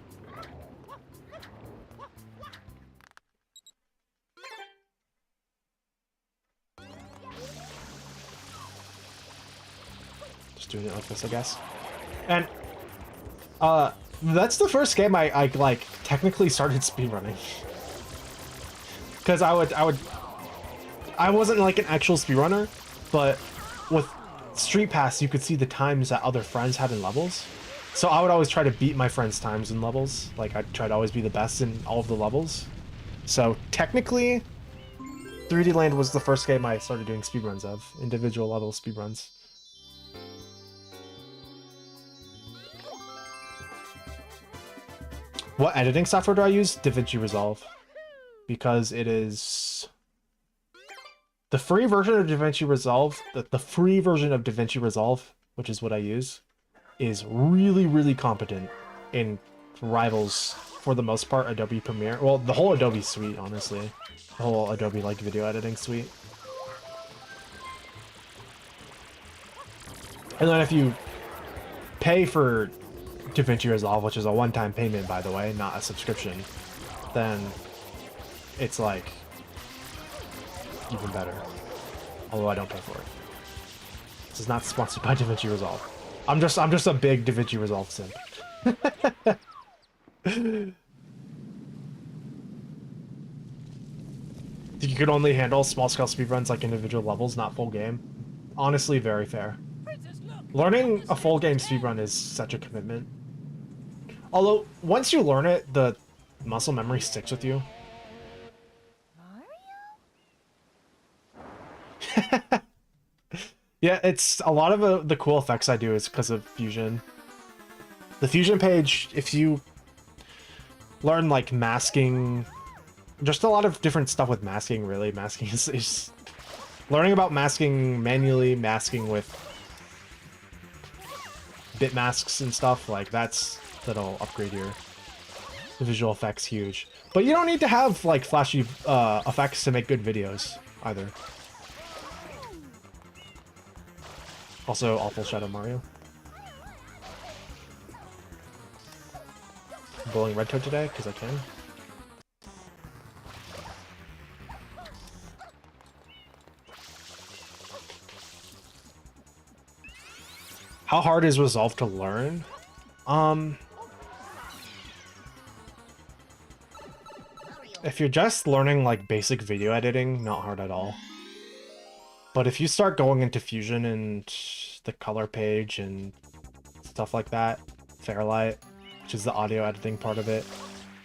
Just doing it like this, I guess. And that's the first game I like technically started speedrunning. Because I wasn't like an actual speedrunner, but with Street Pass you could see the times that other friends had in levels. So I would always try to beat my friends' times in levels. Like I'd try to always be the best in all of the levels. So technically 3D Land was the first game I started doing speedruns of, individual level speedruns. What editing software do I use? DaVinci Resolve. Because it is... The free version of DaVinci Resolve, the free version of DaVinci Resolve, which is what I use, is really, really competent and rivals, for the most part, Adobe Premiere. Well, the whole Adobe suite, honestly. The whole Adobe, like, video editing suite. And then if you pay for DaVinci Resolve, which is a one-time payment, by the way, not a subscription, then it's like even better. Although I don't pay for it. This is not sponsored by DaVinci Resolve. I'm just a big DaVinci Resolve simp. You could only handle small-scale speedruns like individual levels, not full game. Honestly, very fair. Learning a full game speedrun is such a commitment. Although, once you learn it, the muscle memory sticks with you. Yeah, it's a lot of the cool effects I do is because of Fusion. The Fusion page, if you learn like masking, just a lot of different stuff with masking, really. Masking is learning about masking manually, masking with bit masks and stuff, like that'll upgrade your visual effects huge. But you don't need to have like flashy effects to make good videos either. Also, awful Shadow Mario. I'm bowling Red Toad today because I can. How hard is Resolve to learn? If you're just learning like basic video editing, not hard at all. But if you start going into Fusion and the color page and stuff like that, Fairlight, which is the audio editing part of it,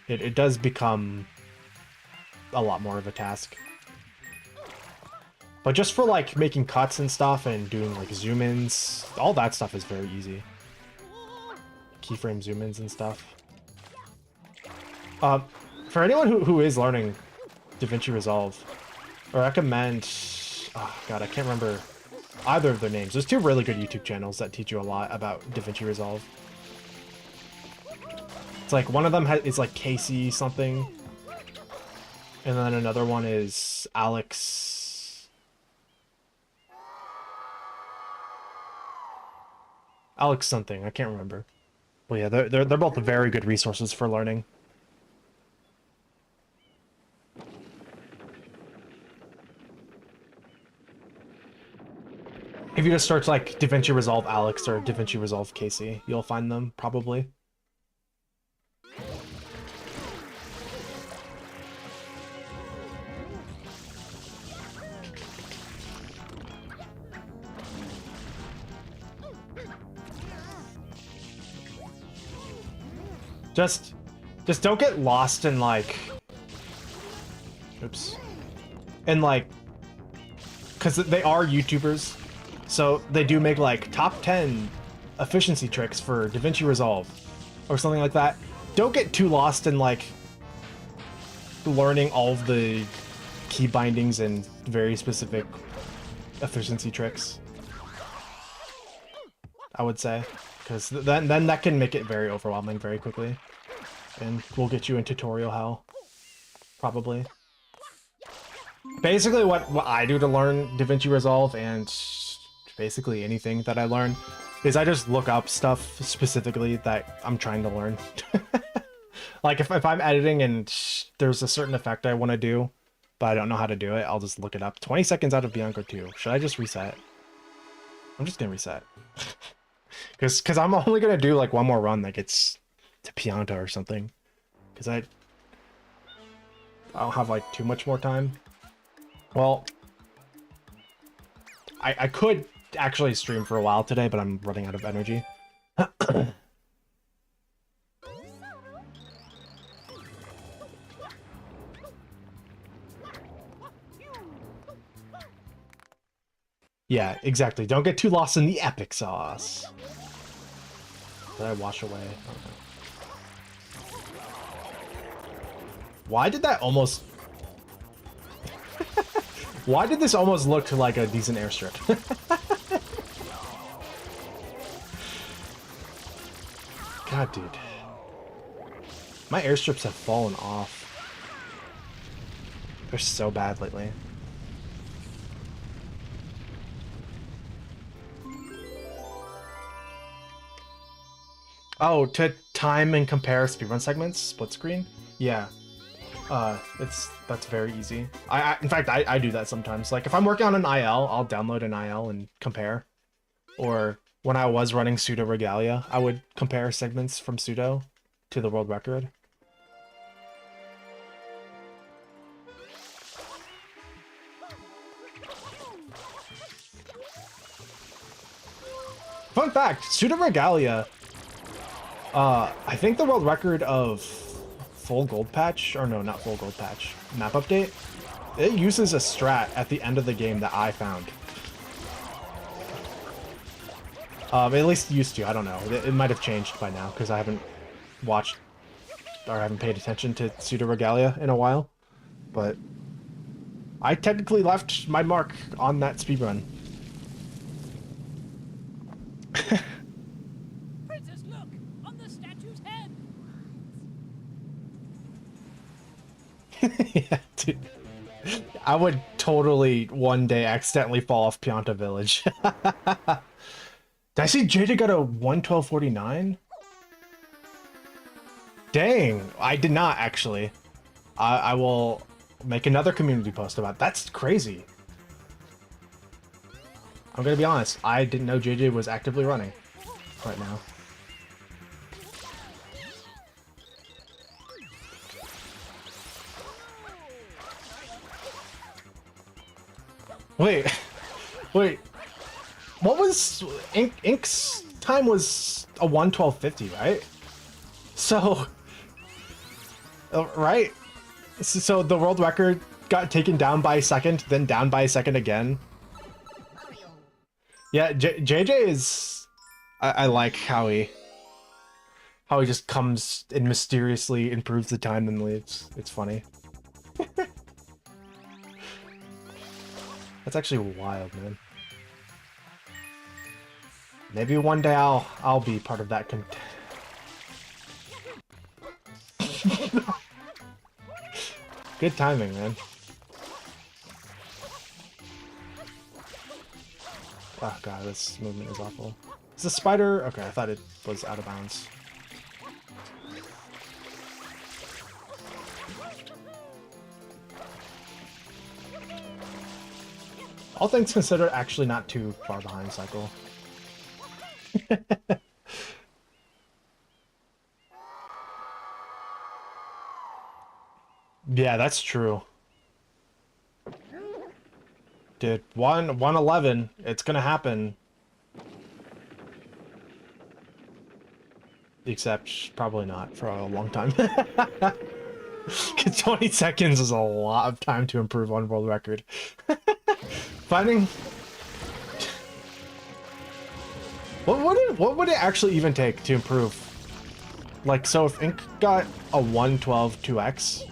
it does become a lot more of a task. But just for like making cuts and stuff and doing like zoom-ins, all that stuff is very easy. Keyframe zoom-ins and stuff. For anyone who is learning DaVinci Resolve, I recommend... Oh god, I can't remember either of their names. There's two really good YouTube channels that teach you a lot about DaVinci Resolve. It's like one of them is like Casey something, and then another one is Alex something. I can't remember. Well, yeah, they're both very good resources for learning. If you just search like DaVinci Resolve Alex or DaVinci Resolve Casey, you'll find them probably. Just don't get lost in like, oops, and like, because they are YouTubers, so they do make like top 10 efficiency tricks for DaVinci Resolve or something like that. Don't get too lost in like learning all of the key bindings and very specific efficiency tricks, I would say. Because then that can make it very overwhelming very quickly. And we'll get you in tutorial hell. Probably. Basically what I do to learn DaVinci Resolve, and basically anything that I learn, is I just look up stuff specifically that I'm trying to learn. Like if I'm editing and there's a certain effect I want to do, but I don't know how to do it, I'll just look it up. 20 seconds out of Bianco 2. Should I just reset? I'm just gonna reset. Because I'm only gonna do like one more run that gets to Pianta or something. Because I don't have like too much more time. Well, I could actually stream for a while today, but I'm running out of energy. Yeah, exactly. Don't get too lost in the epic sauce. Did I wash away? Okay. Why did that almost... Why did this almost look like a decent airstrip? God, dude. My airstrips have fallen off. They're so bad lately. Oh, to time and compare speedrun segments, split screen? Yeah. That's very easy. In fact, I do that sometimes. Like, if I'm working on an IL, I'll download an IL and compare. Or, when I was running Pseudo Regalia, I would compare segments from Pseudo to the world record. Fun fact, Pseudo Regalia, I think the world record of full gold patch, or no, not full gold patch, map update, it uses a strat at the end of the game that I found. At least used to, I don't know. It might have changed by now, because I haven't watched, or haven't paid attention to Pseudo Regalia in a while. But I technically left my mark on that speedrun. Princess, look! On the statue's head! Yeah, dude. I would totally one day accidentally fall off Pianta Village. Did I see JJ got a 112.49? Dang, I did not actually. I will make another community post about it. That's crazy. I'm gonna be honest, I didn't know JJ was actively running. right now. Wait, wait. What was Ink's time was a 1:12:50, right? So, right? So the world record got taken down by a second, then down by a second again. Yeah, JJ is. I like how he just comes and mysteriously improves the time and leaves. It's funny. That's actually wild, man. Maybe one day I'll be part of that Good timing, man. Oh god, this movement is awful. Is the spider? Okay, I thought it was out of bounds. All things considered, actually not too far behind cycle. Yeah, that's true. Dude, 111, it's gonna happen. Except probably not for a long time. 20 seconds is a lot of time to improve on world record. Finding what would it actually even take to improve? Like, so if Ink got a 112 2x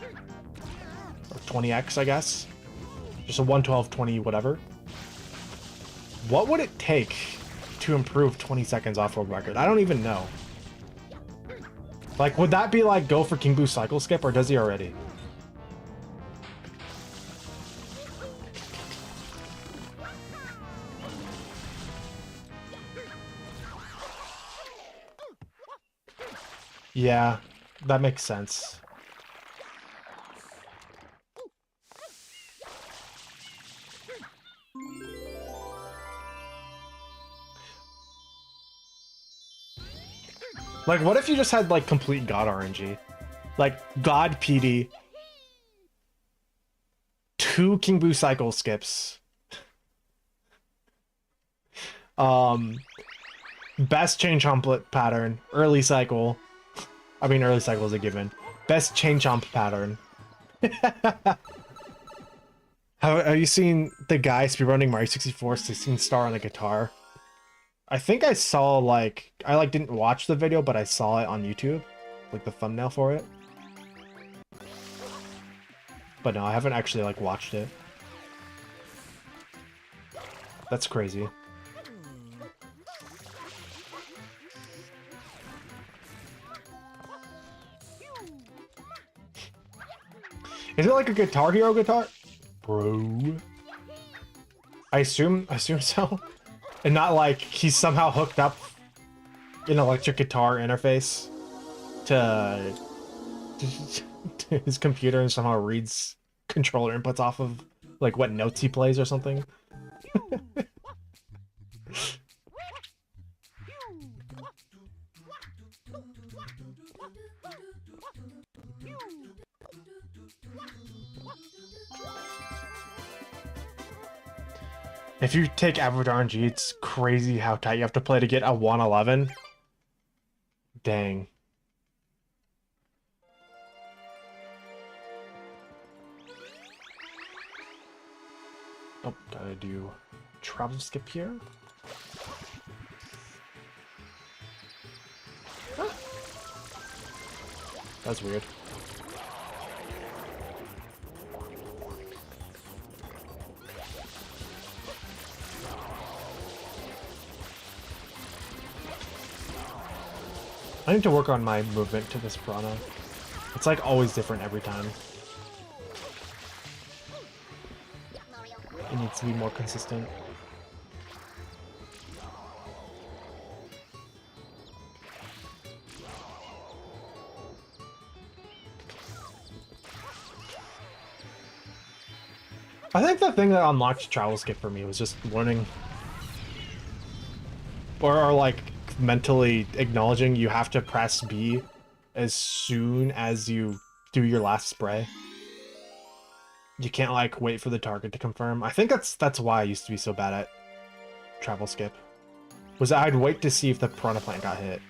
or 20x, I guess, just a 112 20 whatever, what would it take to improve 20 seconds off world record? I don't even know. Like, would that be like go for King Boo cycle skip, or does he already? Yeah, that makes sense. Like, what if you just had, like, complete God RNG? Like, God PD, 2 King Boo cycle skips. Best chain chomp pattern, early cycle. I mean, early cycle is a given. Best chain chomp pattern. Have you seen the guy speedrunning Mario 64 16 star on a guitar? I think I saw, like, I like didn't watch the video, but I saw it on YouTube, like the thumbnail for it. But no, I haven't actually like watched it. That's crazy. Is it like a Guitar Hero guitar? Bro. I assume so. And not like he's somehow hooked up an electric guitar interface to his computer and somehow reads controller inputs off of like what notes he plays or something. If you take average RNG, it's crazy how tight you have to play to get a 111. Dang. Oh, gotta do travel skip here. Ah. That's weird. I need to work on my movement to this piranha. It's like always different every time. It needs to be more consistent. I think the thing that unlocked travel skip for me was just learning or like mentally acknowledging you have to press B as soon as you do your last spray. You can't like wait for the target to confirm. I think that's why I used to be so bad at travel skip. Was I'd wait to see if the piranha plant got hit.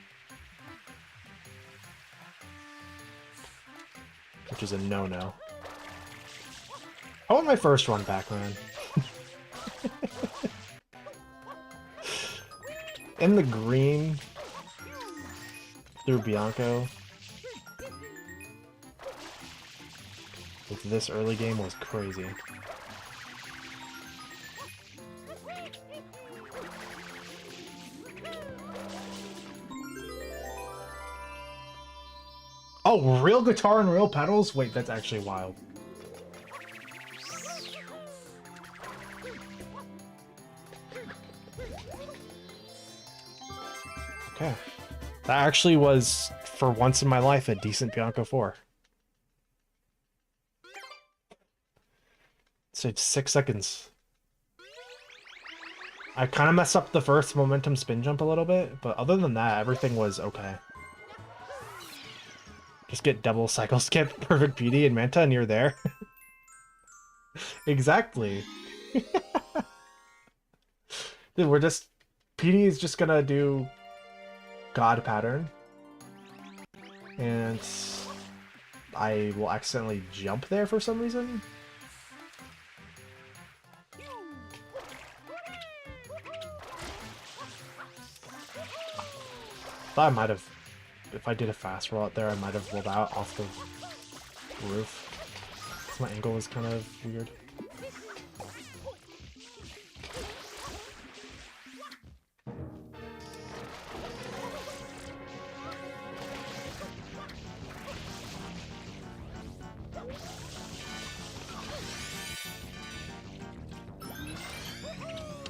Which is a no-no. I want my first run back, man. In the green through Bianco with this early game was crazy. Oh, real guitar and real pedals? Wait, that's actually wild. Okay. That actually was, for once in my life, a decent Bianco 4. So 6 seconds. I kind of messed up the first momentum spin jump a little bit, but other than that, everything was okay. Just get double cycle skip, perfect PD, and Manta, and you're there. Exactly. Dude, we're just... PD is just gonna do God pattern. And I will accidentally jump there for some reason. Thought I might have... If I did a fast roll out there, I might have rolled out off the roof. My angle was kind of weird.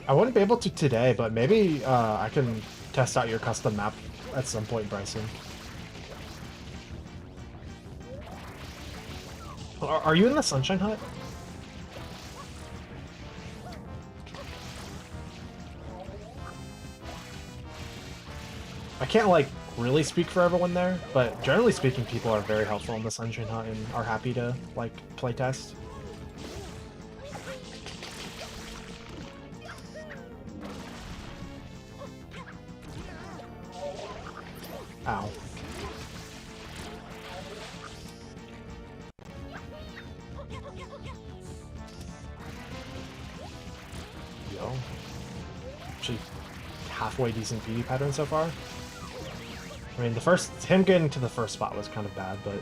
I wouldn't be able to today, but maybe I can test out your custom map at some point, Bryson. Are you in the Sunshine Hut? I can't, like, really speak for everyone there, but generally speaking, people are very helpful in the Sunshine Hut and are happy to, like, play test. Ow. Yo. Actually, halfway decent PD pattern so far. I mean, him getting to the first spot was kind of bad, but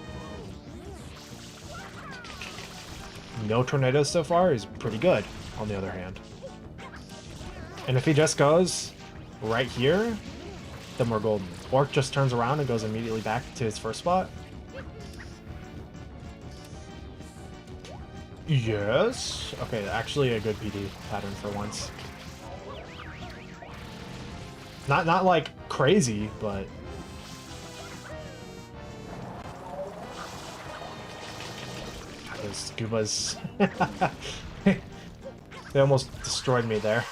no tornadoes so far is pretty good, on the other hand. And if he just goes right here, then we're golden. Or just turns around and goes immediately back to his first spot. Yes. Okay, actually a good PD pattern for once. Not like crazy, but God, those scubas. They almost destroyed me there.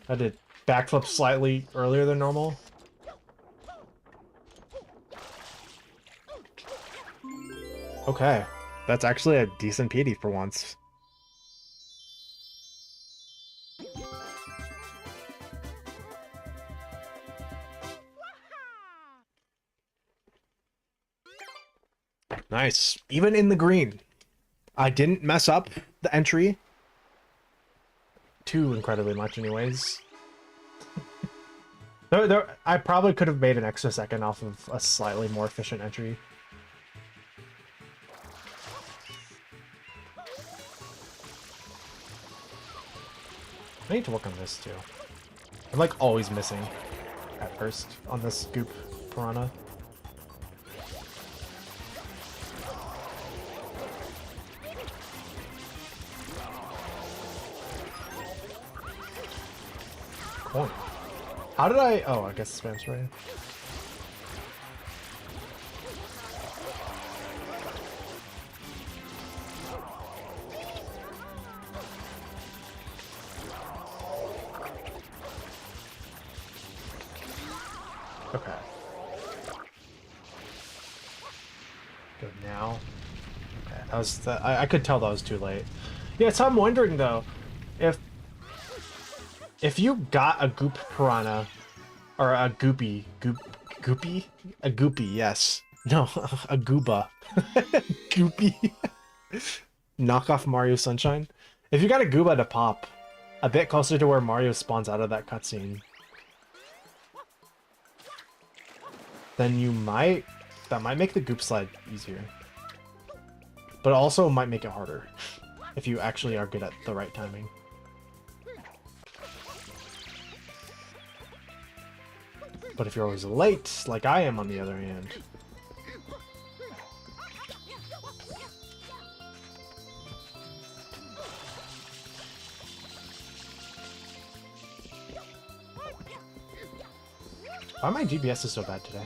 I did backflip slightly earlier than normal. Okay, that's actually a decent PD for once. Nice. Even in the green. I didn't mess up the entry too incredibly much anyways. I probably could have made an extra second off of a slightly more efficient entry. I need to work on this too. I'm like always missing at first on this scoop piranha. Coin. How did I... Oh, I guess spam spray. Go now. Okay, that was I could tell that was too late. Yeah, so I'm wondering though, if you got a goop piranha or a goopy, a goopy, yes. No, a gooba. Goopy. Knockoff Mario Sunshine. If you got a gooba to pop, a bit closer to where Mario spawns out of that cutscene, then that might make the goop slide easier. But it also might make it harder, if you actually are good at the right timing. But if you're always late, like I am on the other hand... Why my GPS is so bad today?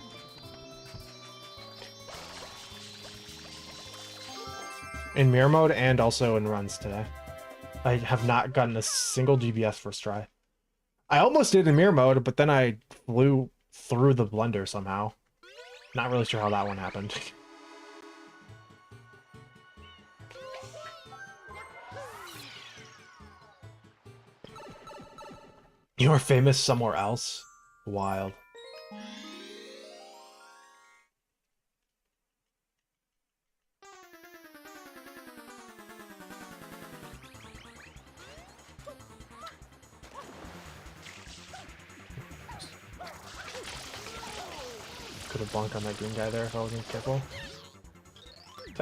In mirror mode and also in runs today. I have not gotten a single GPS first try. I almost did in mirror mode, but then I flew through the blender somehow. Not really sure how that one happened. You are famous somewhere else? Wild. Could have bonked on that green guy there if I wasn't careful.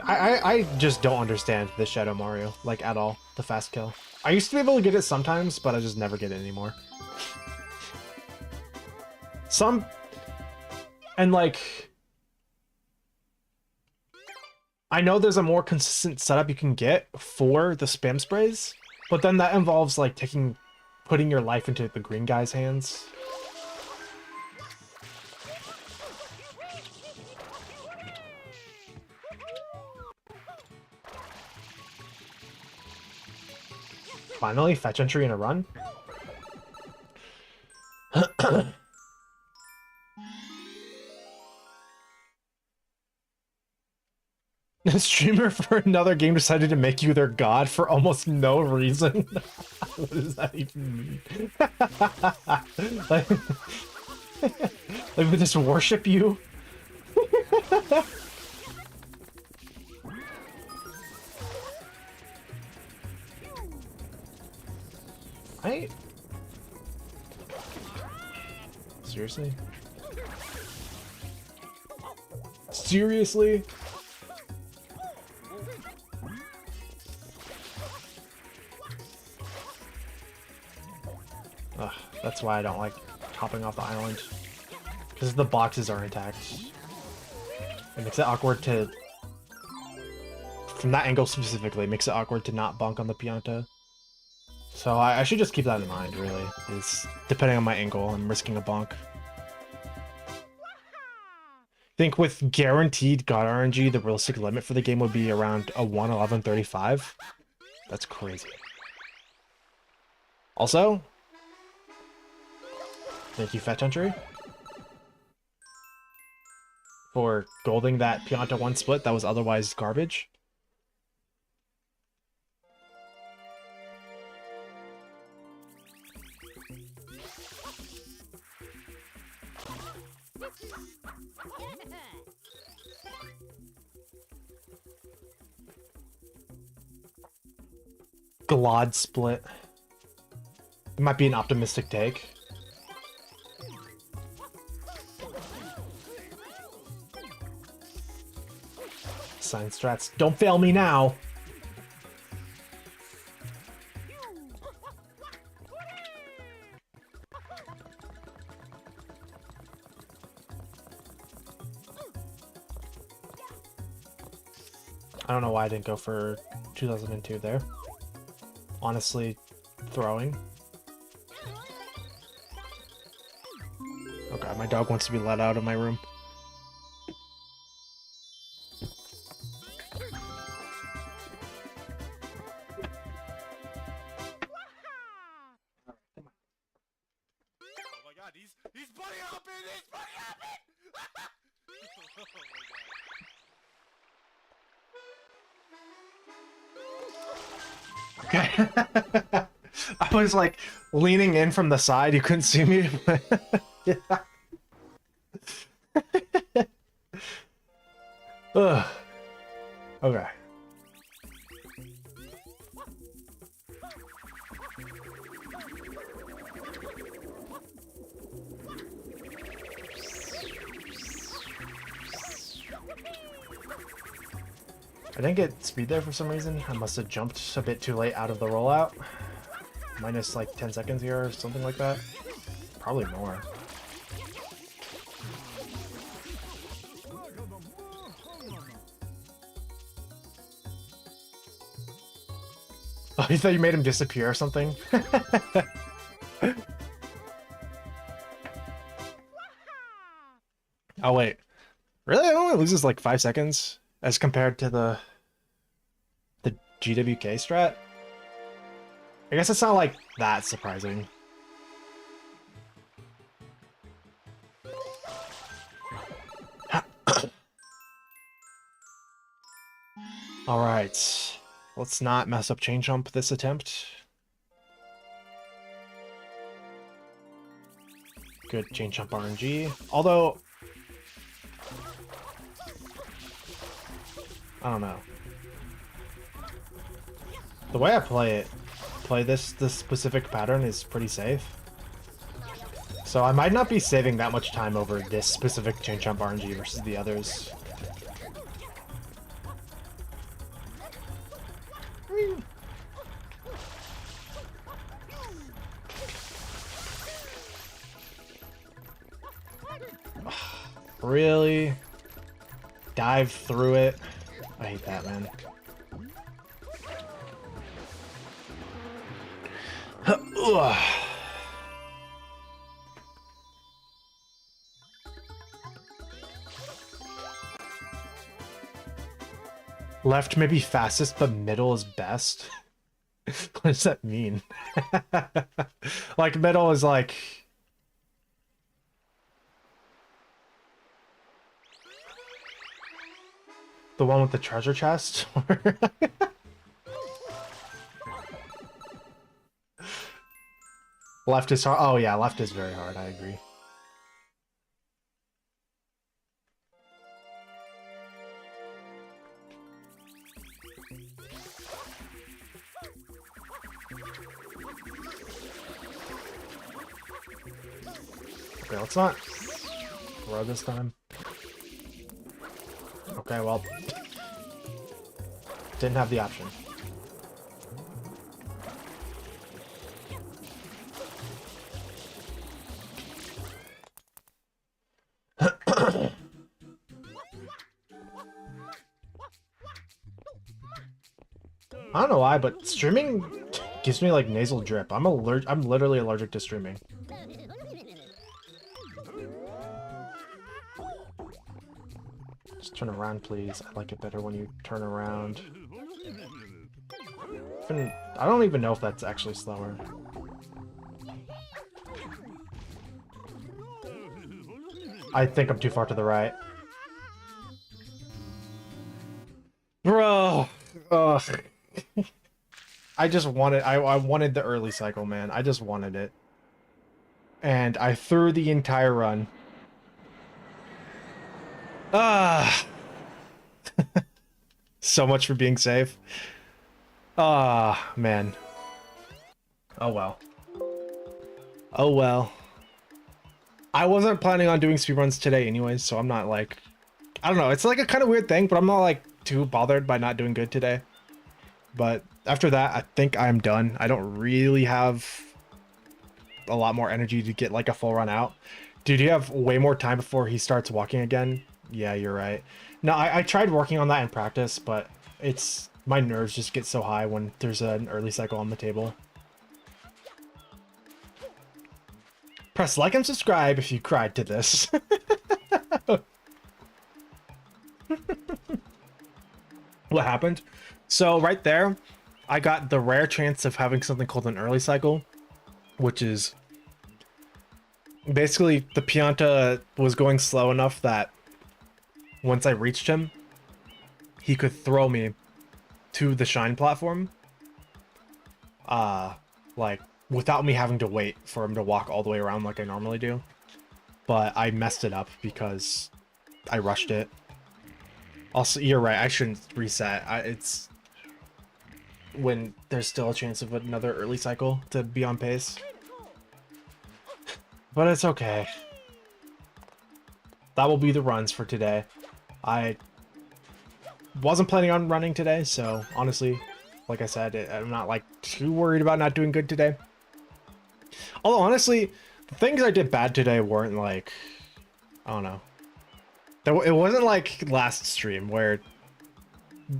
I just don't understand this Shadow Mario, like, at all. The fast kill. I used to be able to get it sometimes, but I just never get it anymore. And, like... I know there's a more consistent setup you can get for the spam sprays, but then that involves, like, putting your life into the green guy's hands. Finally, fetch entry in a run. A streamer for another game decided to make you their god for almost no reason. What does that even mean? like, like we just worship you? Seriously? Seriously? Ugh, that's why I don't like hopping off the island. Because the boxes are intact. It makes it awkward to... From that angle specifically, it makes it awkward to not bunk on the Pianta. So I should just keep that in mind, really. Is depending on my angle, I'm risking a bonk. I think with guaranteed God RNG, the realistic limit for the game would be around a 1:11:35. That's crazy. Also, thank you, Fetch Entry, for golding that Pianta 1 split that was otherwise garbage. Glod split. It might be an optimistic take. Science strats. Don't fail me now! I don't know why I didn't go for 2002 there. Honestly, throwing. Oh god, my dog wants to be let out of my room. Oh my god, he's bunny hopping! He's bunny hopping! Oh my god. Okay. I was like leaning in from the side. You couldn't see me. Yeah. Ugh. Okay. I didn't get speed there for some reason. I must have jumped a bit too late out of the rollout. Minus like 10 seconds here or something like that. Probably more. Oh, you thought you made him disappear or something? Oh, wait. Really? It only loses like 5 seconds as compared to the GWK strat? I guess it's not like that surprising. Alright. Let's not mess up chain jump this attempt. Good chain jump RNG. Although... I don't know. The way I play this specific pattern is pretty safe. So I might not be saving that much time over this specific chain jump RNG versus the others. Really? Dive through it? I hate that, man. Left may be fastest, but middle is best. What does that mean? Like, middle is like... the one with the treasure chest? Left is hard. Oh yeah, left is very hard, I agree. Okay, let's not throw this time. Okay, well, didn't have the option. I don't know why, but streaming gives me like nasal drip. I'm literally allergic to streaming. Just turn around, please. I like it better when you turn around. I don't even know if that's actually slower. I think I'm too far to the right. Bro! Ugh. I just wanted... I wanted the early cycle, man. I just wanted it. And I threw the entire run. Ah! So much for being safe. Ah, man. Oh well. Oh well. I wasn't planning on doing speedruns today anyways, so I'm not like... I don't know, it's like a kind of weird thing, but I'm not like too bothered by not doing good today. But after that, I think I'm done. I don't really have a lot more energy to get like a full run out. Dude, you have way more time before he starts walking again. Yeah, you're right. No, I tried working on that in practice, but it's... my nerves just get so high when there's an early cycle on the table. Press like and subscribe if you cried to this. What happened? So right there, I got the rare chance of having something called an early cycle, which is basically the Pianta was going slow enough that once I reached him, he could throw me to the shine platform. like without me having to wait for him to walk all the way around like I normally do. But I messed it up because I rushed it. Also, you're right, I shouldn't reset. It's when there's still a chance of another early cycle to be on pace. But it's okay. That will be the runs for today. I wasn't planning on running today, so honestly, like I said, I'm not like too worried about not doing good today. Although honestly, the things I did bad today weren't like, I don't know. It wasn't like last stream where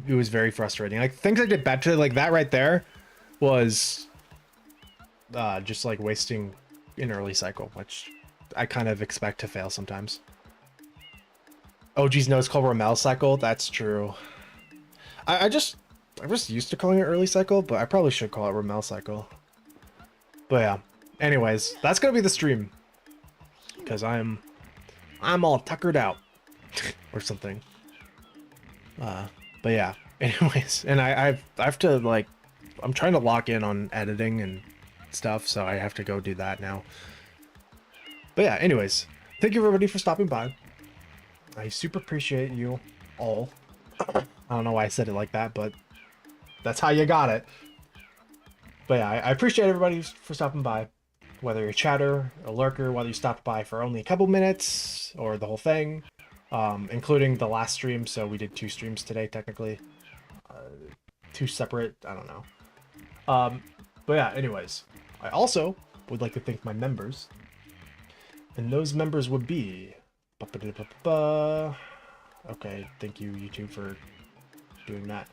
it was very frustrating. Like things I did bad today, like that right there, was just like wasting an early cycle, which I kind of expect to fail sometimes. Oh geez, no, it's called Ramel cycle. That's true. I'm just used to calling it early cycle, but I probably should call it Ramel cycle. But yeah. Anyways, that's gonna be the stream. Because I'm all tuckered out. Or something. But yeah. Anyways, and I have to like I'm trying to lock in on editing and stuff, so I have to go do that now. But yeah, anyways, thank you everybody for stopping by. I super appreciate you all. I don't know why I said it like that, but that's how you got it. But yeah, I appreciate everybody for stopping by. Whether you're a chatter, a lurker, whether you stopped by for only a couple minutes or the whole thing, including the last stream. So we did 2 streams today, technically. 2 separate, I don't know. But yeah, anyways, I also would like to thank my members. And those members would be... Okay, thank you, YouTube, for doing that.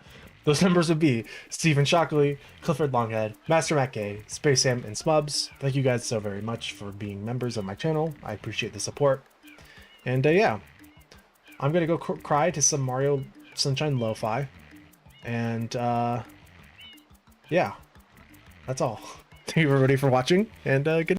Those members would be Stephen Shockley, Clifford Longhead, Master Matt K, Space Sam, and Smubs. Thank you guys so very much for being members of my channel. I appreciate the support. And yeah, I'm gonna go cry to some Mario Sunshine Lo-Fi. And yeah, that's all. Thank you everybody for watching, and good